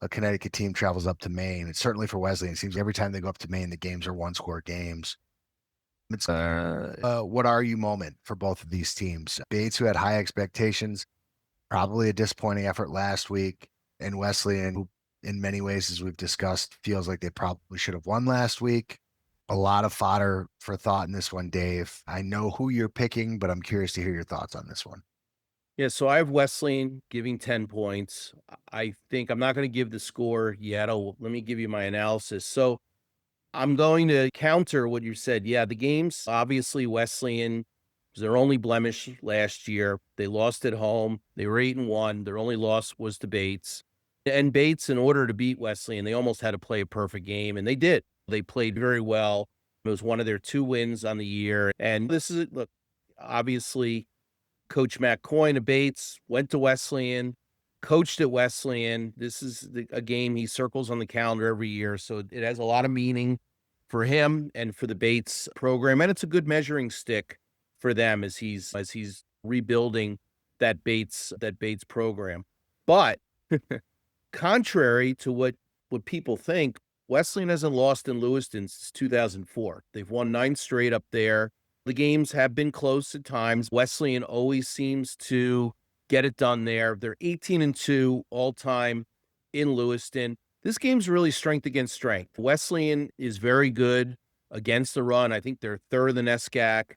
a Connecticut team travels up to Maine. It's certainly for Wesleyan. It seems every time they go up to Maine, the games are one-score games. It's what are you moment for both of these teams. Bates, who had high expectations, probably a disappointing effort last week, and Wesleyan, who in many ways, as we've discussed, feels like they probably should have won last week. A lot of fodder for thought in this one, Dave. I know who you're picking, but I'm curious to hear your thoughts on this one. Yeah, so I have Wesleyan giving 10 points. I think I'm not going to give the score yet. Let me give you my analysis. So I'm going to counter what you said. Yeah, the games, obviously Wesleyan was their only blemish last year. They lost at home. They were 8-1. Their only loss was to Bates. And Bates, in order to beat Wesleyan, they almost had to play a perfect game, and they did. They played very well. It was one of their 2 wins on the year. And this is, look, obviously, Coach Matt Coyne of Bates went to Wesleyan, coached at Wesleyan. This is a game he circles on the calendar every year, so it has a lot of meaning for him and for the Bates program. And it's a good measuring stick for them as he's rebuilding that Bates program. But contrary to what people think, Wesleyan hasn't lost in Lewiston since 2004. They've won 9 straight up there. The games have been close at times. Wesleyan always seems to get it done there. They're 18-2 all-time in Lewiston. This game's really strength against strength. Wesleyan is very good against the run. I think they're third in the NESCAC.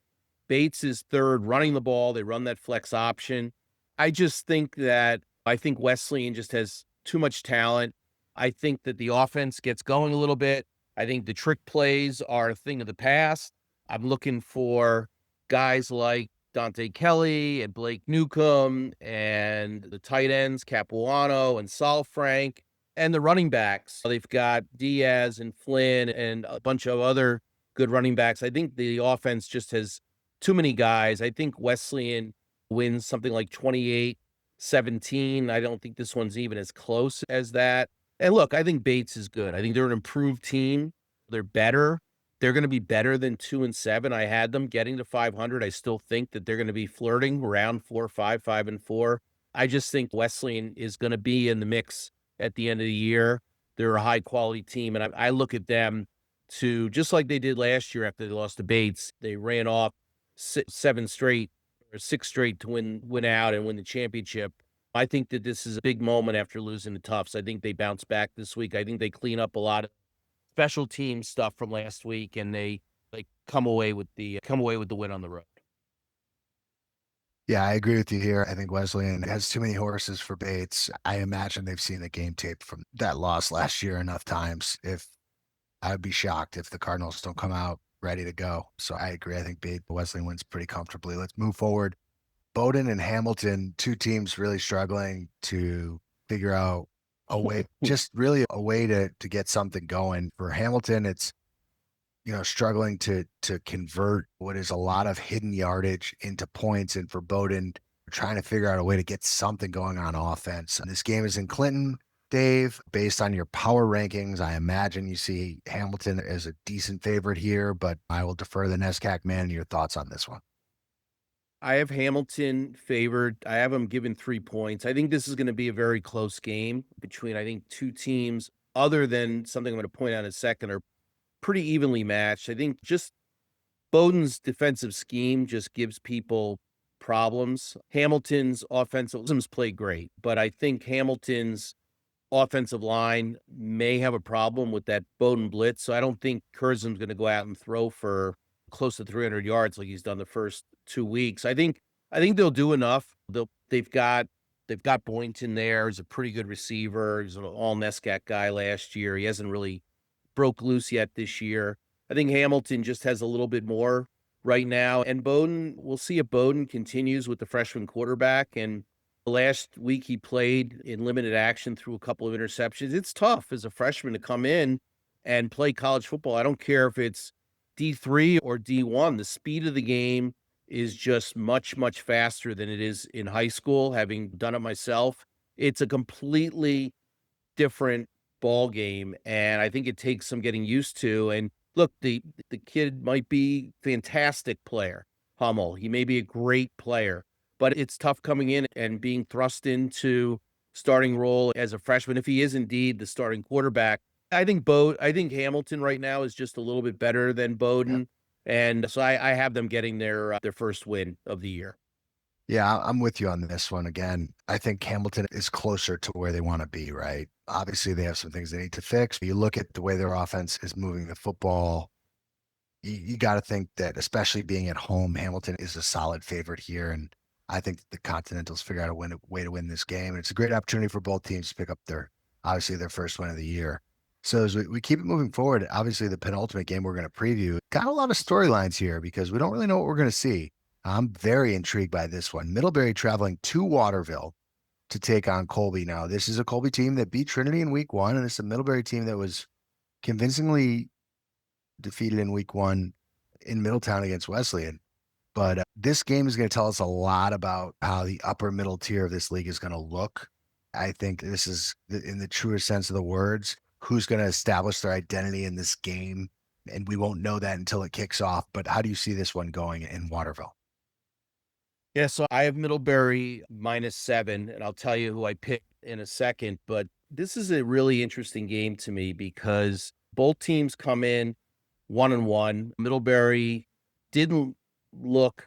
Bates is third running the ball. They run that flex option. I think Wesleyan just has too much talent. I think that the offense gets going a little bit. I think the trick plays are a thing of the past. I'm looking for guys like Dante Kelly and Blake Newcomb and the tight ends, Capuano and Sal Frank, and the running backs. They've got Diaz and Flynn and a bunch of other good running backs. I think the offense just has too many guys. I think Wesleyan wins something like 28-17. I don't think this one's even as close as that. And look, I think Bates is good. I think they're an improved team. They're better. They're going to be better than 2-7. I had them getting to 500. I still think that they're going to be flirting around 4-5, 5-4. I just think Wesleyan is going to be in the mix at the end of the year. They're a high quality team. And I look at them to, just like they did last year after they lost to Bates, they ran off 6 straight to win out and win the championship. I think that this is a big moment after losing to Tufts. I think they bounce back this week. I think they clean up a lot of special team stuff from last week, and they come away with the win on the road. Yeah, I agree with you here. I think Wesleyan has too many horses for Bates. I imagine they've seen the game tape from that loss last year enough times. I would be shocked if the Cardinals don't come out ready to go. So I agree. I think Wesleyan wins pretty comfortably. Let's move forward. Bowdoin and Hamilton, 2 teams really struggling to figure out a way, just really a way to get something going. For Hamilton, it's, struggling to convert what is a lot of hidden yardage into points. And for Bowdoin, trying to figure out a way to get something going on offense. And this game is in Clinton. Dave, based on your power rankings, I imagine you see Hamilton as a decent favorite here, but I will defer to the NESCAC man and your thoughts on this one. I have Hamilton favored. I have them given 3 points. I think this is going to be a very close game between, I think, 2 teams, other than something I'm going to point out in a second, are pretty evenly matched. I think just Bowdoin's defensive scheme just gives people problems. Hamilton's offensive line's play great, but I think Hamilton's offensive line may have a problem with that Bowdoin blitz. So I don't think Curzon's going to go out and throw for close to 300 yards like he's done the first 2 weeks. I think they'll do enough. They've got Boynton there. He's a pretty good receiver. He's an all NESCAC guy last year. He hasn't really broke loose yet this year. I think Hamilton just has a little bit more right now. And Bowdoin, we'll see if Bowdoin continues with the freshman quarterback. And last week he played in limited action through a couple of interceptions. It's tough as a freshman to come in and play college football. I don't care if it's D3 or D1. The speed of the game is just much, much faster than it is in high school, having done it myself. It's a completely different ball game, and I think it takes some getting used to. And look, the kid might be a fantastic player, Hummel. He may be a great player, but it's tough coming in and being thrust into starting role as a freshman if he is indeed the starting quarterback. I think Hamilton right now is just a little bit better than Bowdoin, and so I have them getting their first win of the year. Yeah, I'm with you on this one. Again, I think Hamilton is closer to where they want to be, right? Obviously, they have some things they need to fix. You look at the way their offense is moving the football, you got to think that, especially being at home, Hamilton is a solid favorite here. And I think the Continentals figure out a way to win this game. And it's a great opportunity for both teams to pick up their first win of the year. So as we keep it moving forward, obviously the penultimate game we're going to preview got a lot of storylines here because we don't really know what we're going to see. I'm very intrigued by this one. Middlebury traveling to Waterville to take on Colby. Now, this is a Colby team that beat Trinity in week 1, and it's a Middlebury team that was convincingly defeated in week 1 in Middletown against Wesleyan. But this game is going to tell us a lot about how the upper middle tier of this league is going to look. I think this is, in the truest sense of the words, who's going to establish their identity in this game. And we won't know that until it kicks off. But how do you see this one going in Waterville? Yeah, so I have Middlebury -7, and I'll tell you who I picked in a second. But this is a really interesting game to me because Both teams come in 1-1. Middlebury didn't look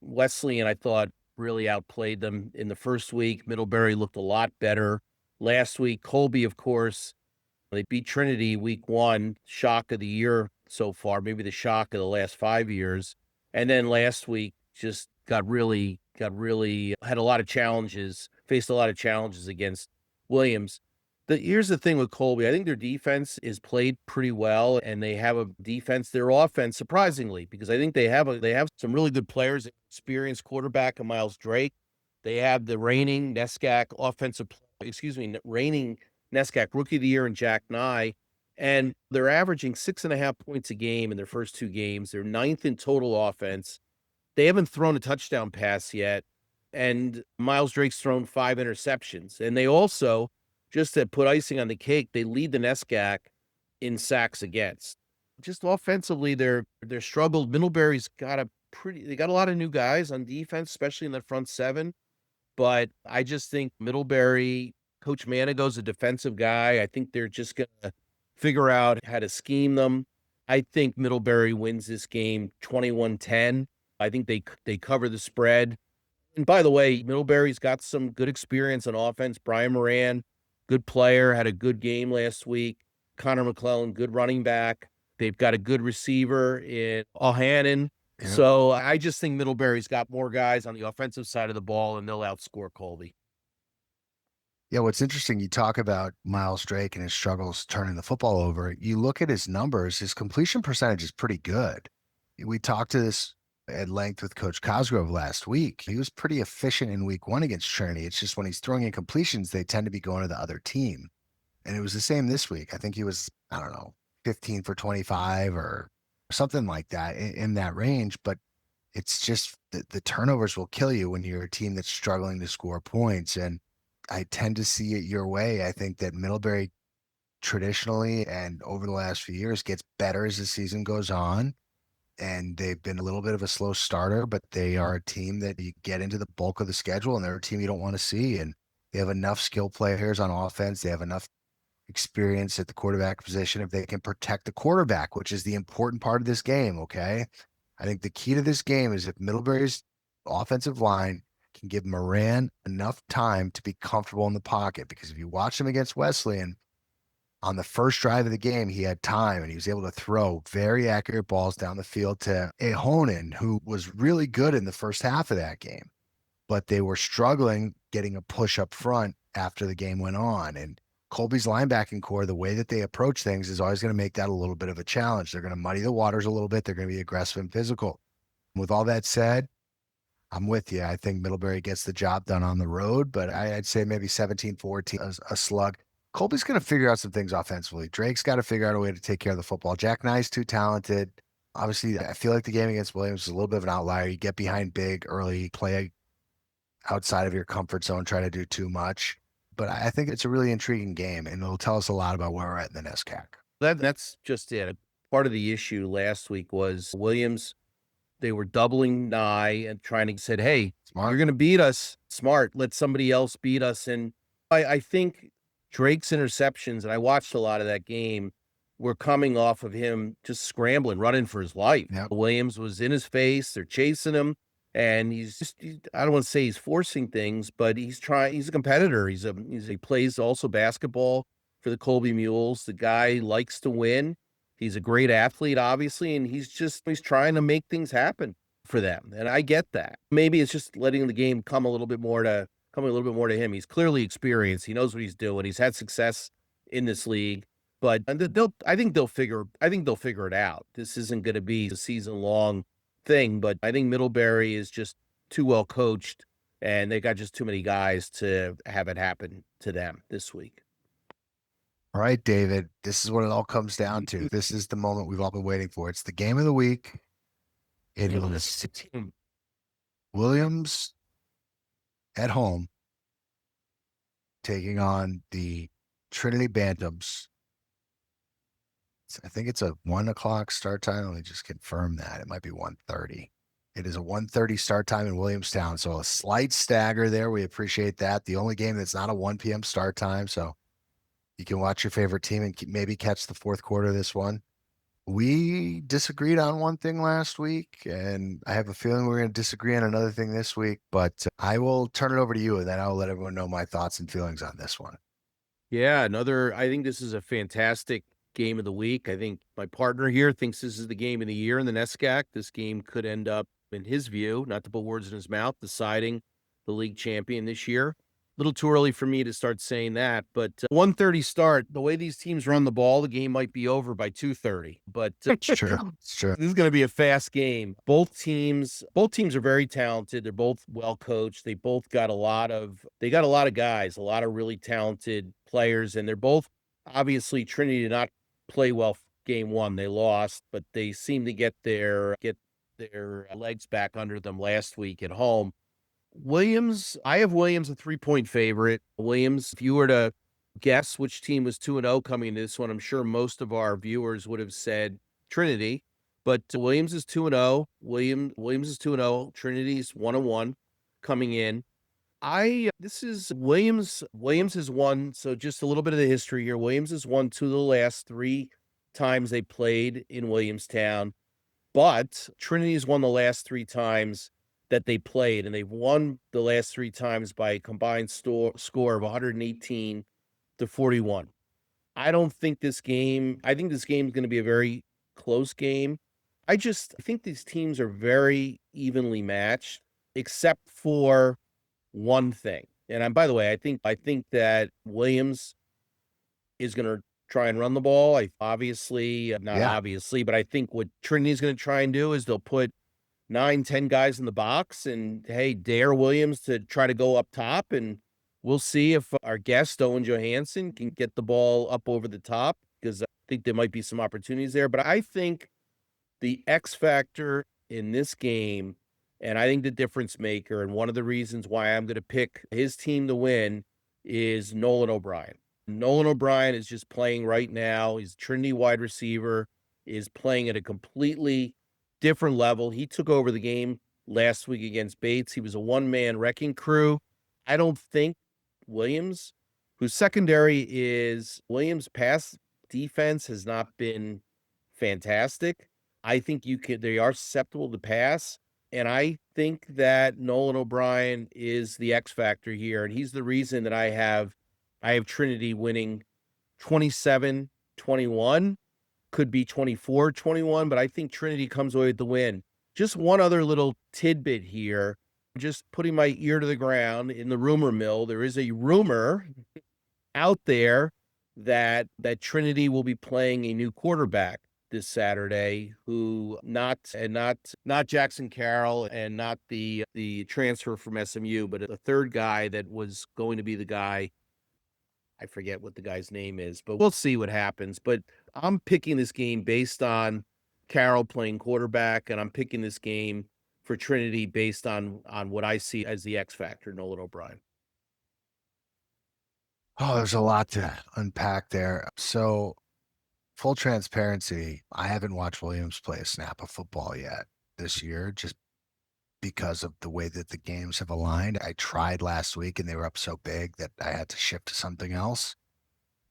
Wesleyan, I thought, really outplayed them in the first week. Middlebury looked a lot better. Last week, Colby, of course, they beat Trinity week 1, shock of the year so far, maybe the shock of the last 5 years. And then last week just got really had a lot of challenges, faced a lot of challenges against Williams. Here's the thing with Colby. I think their defense is played pretty well, and they have a defense. Their offense, surprisingly, because I think they have some really good players, experienced quarterback and Miles Drake. They have the reigning NESCAC Rookie of the Year in Jack Nye, and they're averaging 6.5 points a game in their first 2 games. They're 9th in total offense. They haven't thrown a touchdown pass yet, and Miles Drake's thrown 5 interceptions. And they also, just to put icing on the cake, they lead the NESCAC in sacks against. Just offensively, they're struggled. Middlebury's got a lot of new guys on defense, especially in the front 7. But I just think Middlebury, Coach Manigo's a defensive guy. I think they're just going to figure out how to scheme them. I think Middlebury wins this game 21-10. I think they cover the spread. And by the way, Middlebury's got some good experience on offense. Brian Moran, good player, had a good game last week. Connor McClellan, good running back. They've got a good receiver in Johansen. Yep. So I just think Middlebury's got more guys on the offensive side of the ball, and they'll outscore Colby. Yeah, what's interesting, you talk about Miles Drake and his struggles turning the football over. You look at his numbers, his completion percentage is pretty good. We talked to this at length with Coach Cosgrove last week. He was pretty efficient in week 1 against Trinity. It's just when he's throwing in completions, they tend to be going to the other team. And it was the same this week. I think he was, 15 for 25 or something like that in that range. But it's just the turnovers will kill you when you're a team that's struggling to score points. And I tend to see it your way. I think that Middlebury traditionally and over the last few years gets better as the season goes on. And they've been a little bit of a slow starter, but they are a team that you get into the bulk of the schedule, and they're a team you don't want to see. And they have enough skill players on offense. They have enough experience at the quarterback position if they can protect the quarterback, which is the important part of this game, okay? I think the key to this game is if Middlebury's offensive line can give Moran enough time to be comfortable in the pocket, because if you watch him against Wesleyan, on the first drive of the game, he had time and he was able to throw very accurate balls down the field to Ahonen, who was really good in the first half of that game. But they were struggling getting a push up front after the game went on. And Colby's linebacking core, the way that they approach things is always going to make that a little bit of a challenge. They're going to muddy the waters a little bit. They're going to be aggressive and physical. With all that said, I'm with you. I think Middlebury gets the job done on the road, but I'd say maybe 17-14, a slug. Colby's going to figure out some things offensively. Drake's got to figure out a way to take care of the football. Jack Nye's too talented. Obviously, I feel like the game against Williams is a little bit of an outlier. You get behind big early, play outside of your comfort zone, try to do too much. But I think it's a really intriguing game, and it'll tell us a lot about where we're at in the NESCAC. That's just it. Part of the issue last week was Williams, they were doubling Nye and trying to say, hey, smart, you're going to beat us. Smart, let somebody else beat us. And I think Drake's interceptions, and I watched a lot of that game, were coming off of him just scrambling, running for his life. Yep. Williams was in his face. They're chasing him. And I don't want to say he's forcing things, but he's a competitor. He plays also basketball for the Colby Mules. The guy likes to win. He's a great athlete, obviously, and he's trying to make things happen for them. And I get that. Maybe it's just letting the game come a little bit more to him. He's clearly experienced. He knows what he's doing. He's had success in this league. But I think they'll figure it out. This isn't going to be a season-long thing, but I think Middlebury is just too well coached, and they got just too many guys to have it happen to them this week. All right, David, this is what it all comes down to. This is the moment we've all been waiting for. It's the game of the week. It is Williams at home taking on the Trinity Bantams. I think it's a 1 o'clock start time. Let me just confirm that. It might be 1:30. It is a 1:30 start time in Williamstown. So a slight stagger there. We appreciate that. The only game that's not a 1 p.m. start time. So You can watch your favorite team and maybe catch the fourth quarter of this one. We disagreed on one thing last week, and I have a feeling we're going to disagree on another thing this week, but I will turn it over to you, and then I'll let everyone know my thoughts and feelings on this one. Yeah, I think this is a fantastic game of the week. I think my partner here thinks this is the game of the year in the NESCAC. This game could end up, in his view, not to put words in his mouth, deciding the league champion this year. A little too early for me to start saying that, but 1:30 start. The way these teams run the ball, the game might be over by 2:30. But It's true. This is going to be a fast game. Both teams are very talented. They're both well coached. They both got a lot of guys, a lot of really talented players, and they're both obviously Trinity did not play well game one. They lost, but they seem to get their legs back under them last week at home. I have Williams a 3-point favorite. Williams, if you were to guess which team was 2-0 coming into this one, I'm sure most of our viewers would have said Trinity, but Williams is 2-0. Williams is 2-0. Trinity's 1-1 coming in. Williams has won, so just a little bit of the history here. Williams has won 2 of the last 3 times they played in Williamstown, but Trinity's won the last 3 times that they played, and they've won the last 3 times by a combined score of 118-41. I think this game is going to be a very close game. I think these teams are very evenly matched, except for one thing. And by the way, I think that Williams is going to try and run the ball. Obviously, but I think what Trinity is going to try and do is they'll put 9-10 guys in the box and, hey, dare Williams to try to go up top, and we'll see if our guest, Owen Johansen, can get the ball up over the top, because I think there might be some opportunities there. But I think the X factor in this game, and I think the difference maker, and one of the reasons why I'm going to pick his team to win, is Nolan O'Brien. Nolan O'Brien is just playing right now. He's a Trinity wide receiver, is playing at a completely different level. He took over the game last week against Bates. He was a one-man wrecking crew. I don't think Williams, whose secondary is Williams' pass defense has not been fantastic. I think they are susceptible to pass. And I think that Nolan O'Brien is the X factor here. And he's the reason that I have Trinity winning 27-21. Could be 24-21, but I think Trinity comes away with the win. Just one other little tidbit here, just putting my ear to the ground in the rumor mill. There is a rumor out there that Trinity will be playing a new quarterback this Saturday, who not Jackson Carroll and not the transfer from SMU, but a third guy that was going to be the guy. I forget what the guy's name is, but we'll see what happens. But I'm picking this game based on Carroll playing quarterback, and I'm picking this game for Trinity based on what I see as the X factor, Nolan O'Brien. Oh, there's a lot to unpack there. So, full transparency, I haven't watched Williams play a snap of football yet this year, just because of the way that the games have aligned. I tried last week and they were up so big that I had to shift to something else.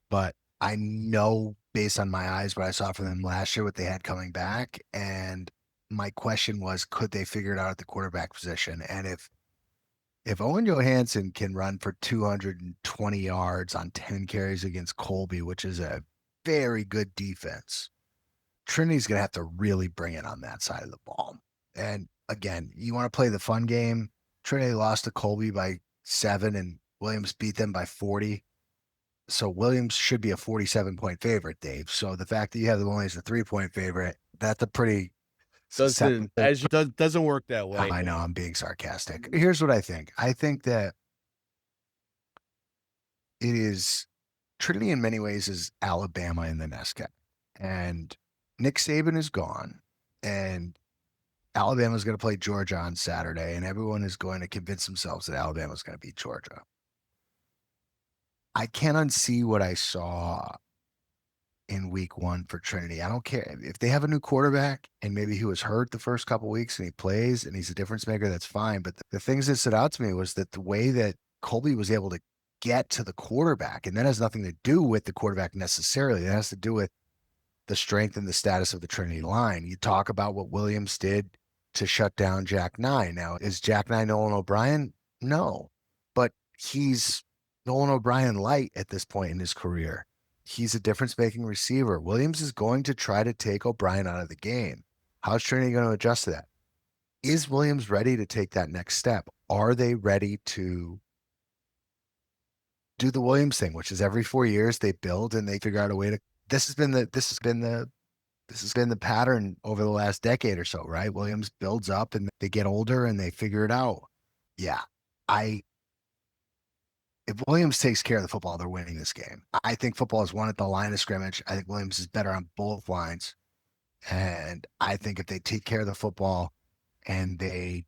But I know based on my eyes what I saw from them last year, what they had coming back. And my question was, could they figure it out at the quarterback position? And if Owen Johansen can run for 220 yards on 10 carries against Colby, which is a very good defense, Trinity's going to have to really bring it on that side of the ball. And again, you want to play the fun game. Trinity lost to Colby by 7 and Williams beat them by 40. So Williams should be a 47-point favorite, Dave. So the fact that you have them only as a 3-point favorite, that's a pretty doesn't work that way. I know, I'm being sarcastic. Here's what I think. I think that it is Trinity in many ways is Alabama in the NESCAC. And Nick Saban is gone. And Alabama's going to play Georgia on Saturday, and everyone is going to convince themselves that Alabama's going to beat Georgia. I can't unsee what I saw in week 1 for Trinity. I don't care if they have a new quarterback and maybe he was hurt the first couple weeks and he plays and he's a difference maker, that's fine. But the things that stood out to me was that the way that Colby was able to get to the quarterback. And that has nothing to do with the quarterback necessarily. It has to do with the strength and the status of the Trinity line. You talk about what Williams did to shut down Jack Nye. Now, is Jack Nye Nolan O'Brien? No, but he's Nolan O'Brien light at this point in his career. He's a difference-making receiver. Williams is going to try to take O'Brien out of the game. How's Trinity going to adjust to that? Is Williams ready to take that next step? Are they ready to do the Williams thing, which is every 4 years they build and they figure out a way to. This has been the pattern over the last decade or so, right? Williams builds up and they get older and they figure it out. Yeah, if Williams takes care of the football, they're winning this game. I think football is won at the line of scrimmage. I think Williams is better on both lines. And I think if they take care of the football and they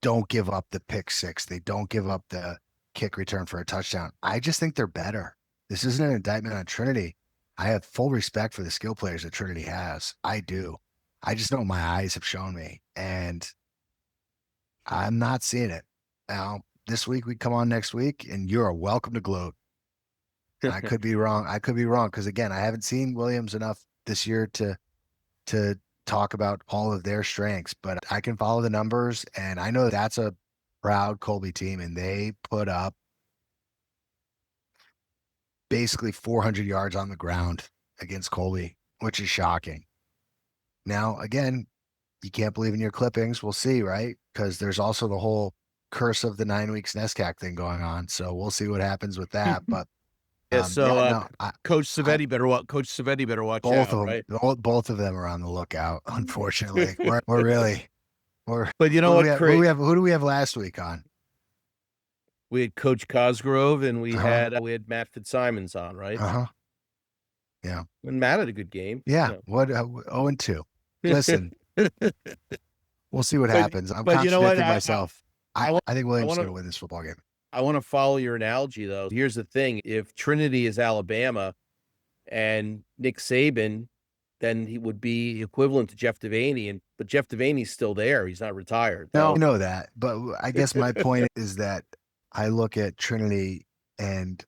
don't give up the pick six, they don't give up the kick return for a touchdown, I just think they're better. This isn't an indictment on Trinity. I have full respect for the skill players that Trinity has. I do. I just know what my eyes have shown me. And I'm not seeing it. Now, this week we come on next week and you're welcome to gloat. And I could be wrong. Because again, I haven't seen Williams enough this year to talk about all of their strengths, but I can follow the numbers and I know that's a proud Colby team and they put up basically 400 yards on the ground against Colby, which is shocking. Now, again, you can't believe in your clippings. We'll see, right? Because there's also the whole curse of the 9 weeks NESCAC thing going on. So we'll see what happens with that. But Coach Civetti better watch. Coach Civetti better watch both out, of them, right? Both of them are on the lookout. Unfortunately, we're really. But you know what? Who do we have last week on? We had Coach Cosgrove and we had Matt Fitzsimons on, right? Yeah. And Matt had a good game. Yeah. What 0-2. Listen, we'll see what happens. I'm contradicting myself. I think Williams is going to win this football game. I want to follow your analogy, though. Here's the thing. If Trinity is Alabama and Nick Saban, then he would be equivalent to Jeff Devaney. But Jeff Devaney's still there. He's not retired. No, I know that. But I guess my point is that I look at Trinity and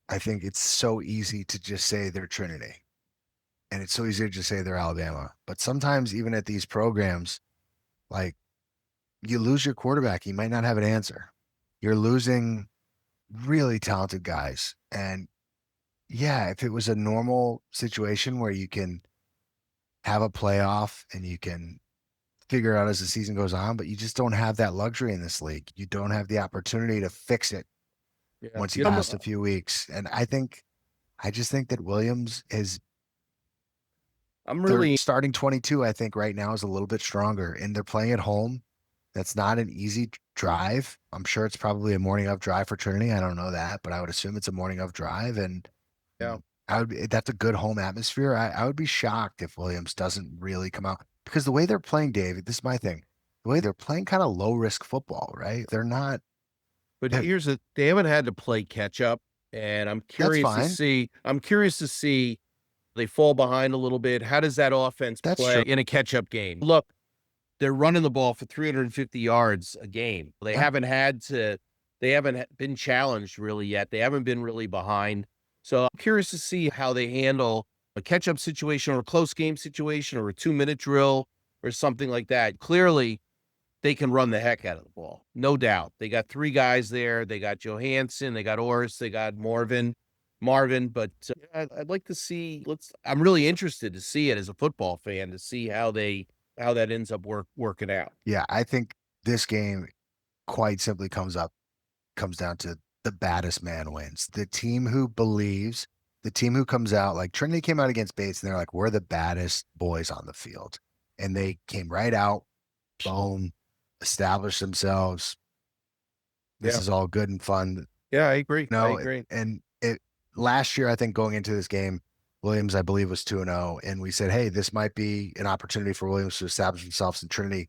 I think it's so easy to just say they're Trinity. And it's so easy to just say they're Alabama. But sometimes even at these programs, like you lose your quarterback, you might not have an answer. You're losing really talented guys. And yeah, if it was a normal situation where you can have a playoff and you can figure out as the season goes on, but you just don't have that luxury in this league. You don't have the opportunity to fix it once you last a few weeks. And I just think that Williams is starting 22, I think right now is a little bit stronger and they're playing at home. That's not an easy drive. I'm sure it's probably a morning of drive for Trinity. I don't know that, but I would assume it's a morning of drive. And that's a good home atmosphere. I would be shocked if Williams doesn't really come out because the way they're playing, Dave, this is my thing. The way they're playing kind of low risk football, right? They're not. But they haven't had to play catch up. And I'm curious to see they fall behind a little bit. How does that offense play in a catch up game? Look, they're running the ball for 350 yards a game. They haven't been challenged really yet. They haven't been really behind. So I'm curious to see how they handle a catch-up situation or a close game situation or a 2-minute drill or something like that. Clearly, they can run the heck out of the ball. No doubt. They got 3 guys there. They got Johansen. They got Orris. They got Marvin. But I'd like to see. I'm really interested to see it as a football fan to see how that ends up working out. Yeah, I think this game quite simply comes down to the baddest man wins. The team who believes, the team who comes out, like Trinity came out against Bates and they're like, we're the baddest boys on the field. And they came right out, boom, established themselves. This is all good and fun. Yeah, I agree. I agree. And last year, I think going into this game, Williams, I believe, was 2-0. And we said, hey, this might be an opportunity for Williams to establish themselves. And Trinity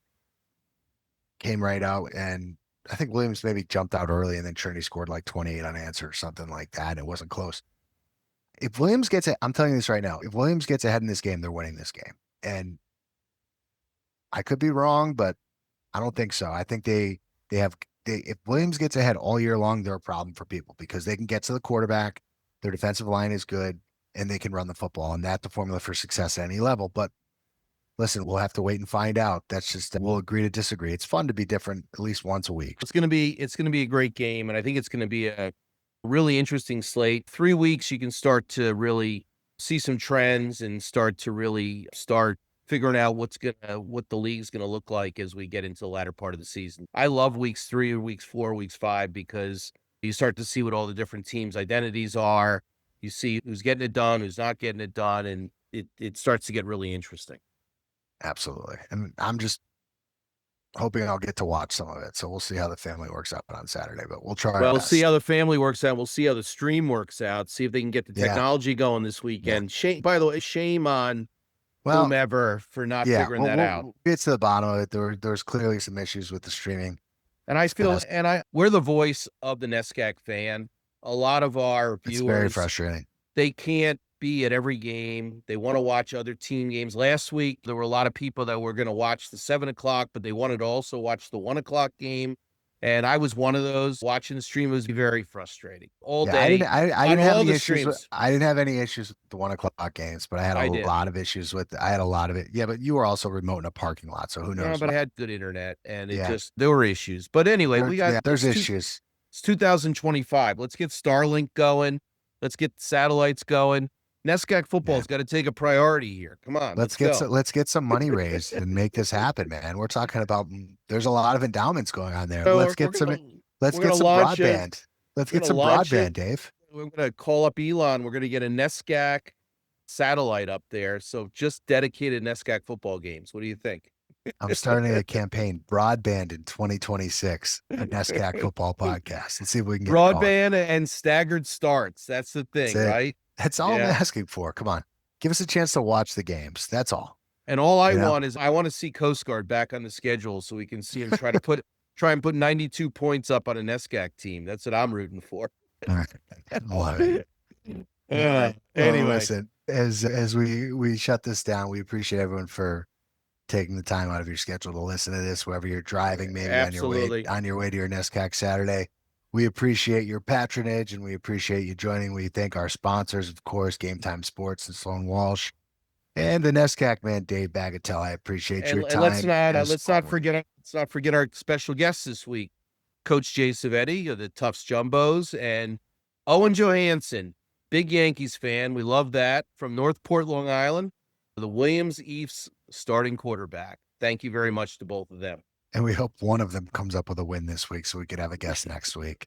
came right out. And I think Williams maybe jumped out early and then Trinity scored like 28 unanswered or something like that. It wasn't close. If Williams gets it, I'm telling you this right now, if Williams gets ahead in this game, they're winning this game. And I could be wrong, but I don't think so. I think they have if Williams gets ahead all year long, they're a problem for people because they can get to the quarterback. Their defensive line is good and they can run the football, and that's the formula for success at any level. But listen, we'll have to wait and find out. That's just, we'll agree to disagree. It's fun to be different at least once a week. It's going to be a great game. And I think it's going to be a really interesting slate. 3 weeks, you can start to really see some trends and start figuring out what the league's going to look like as we get into the latter part of the season. I love weeks 3, weeks 4, weeks 5, because you start to see what all the different teams' identities are. You see who's getting it done, who's not getting it done, and it starts to get really interesting. Absolutely. And I'm just hoping I'll get to watch some of it. So we'll see how the family works out on Saturday, but we'll try. Well, we'll see how the family works out. We'll see how the stream works out. See if they can get the technology going this weekend. Yeah. By the way, shame on whomever for not figuring that out. We'll get to the bottom of it. There's clearly some issues with the streaming. And I feel, we're the voice of the NESCAC fan. A lot of our viewers, it's very frustrating. They can't be at every game. They want to watch other team games. Last week, there were a lot of people that were going to watch the 7 o'clock, but they wanted to also watch the 1 o'clock game. And I was one of those. Watching the stream was very frustrating all day. I didn't have any issues. I didn't have any issues with the 1 o'clock games, but I had a lot of issues with. I had a lot of it. Yeah, but you were also remote in a parking lot, so who knows? Yeah, but I had good internet, and there were issues. But anyway, there's issues. It's 2025. Let's get Starlink going. Let's get satellites going. NESCAC football's got to take a priority here. Come on, let's get some money raised and make this happen, man. We're talking about, there's a lot of endowments going on there. Let's get some broadband. Let's get some broadband, Dave. We're going to call up Elon. We're going to get a NESCAC satellite up there. So just dedicated NESCAC football games. What do you think? I'm starting a campaign, broadband in 2026, a NESCAC Football Podcast. Let's see if we can get broadband and staggered starts. That's the thing, right? That's all I'm asking for. Come on. Give us a chance to watch the games. That's all. And all I want is, I want to see Coast Guard back on the schedule so we can see him try and put 92 points up on a NESCAC team. That's what I'm rooting for. All right. Love it. Anyway. Listen, as we shut this down, we appreciate everyone for taking the time out of your schedule to listen to this, wherever you're driving, maybe on your way to your NESCAC Saturday. We appreciate your patronage and we appreciate you joining. We thank our sponsors, of course, Game Time Sports and Sloan Walsh, and the NESCAC man, Dave Bagatelle. I appreciate your time. Let's not forget our special guests this week, Coach Jay Civetti of the Tufts Jumbos, and Owen Johansen, big Yankees fan. We love that, from Northport, Long Island, the Williams Eafs starting quarterback. Thank you very much to both of them. And we hope one of them comes up with a win this week so we could have a guest next week.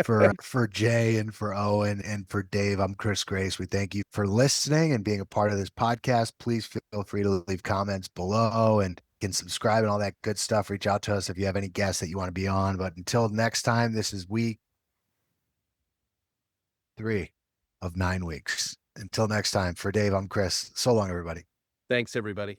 For Jay and for Owen and for Dave, I'm Chris Grace. We thank you for listening and being a part of this podcast. Please feel free to leave comments below and can subscribe and all that good stuff. Reach out to us if you have any guests that you want to be on. But until next time, this is week 3 of 9 weeks. Until next time, for Dave, I'm Chris. So long, everybody. Thanks, everybody.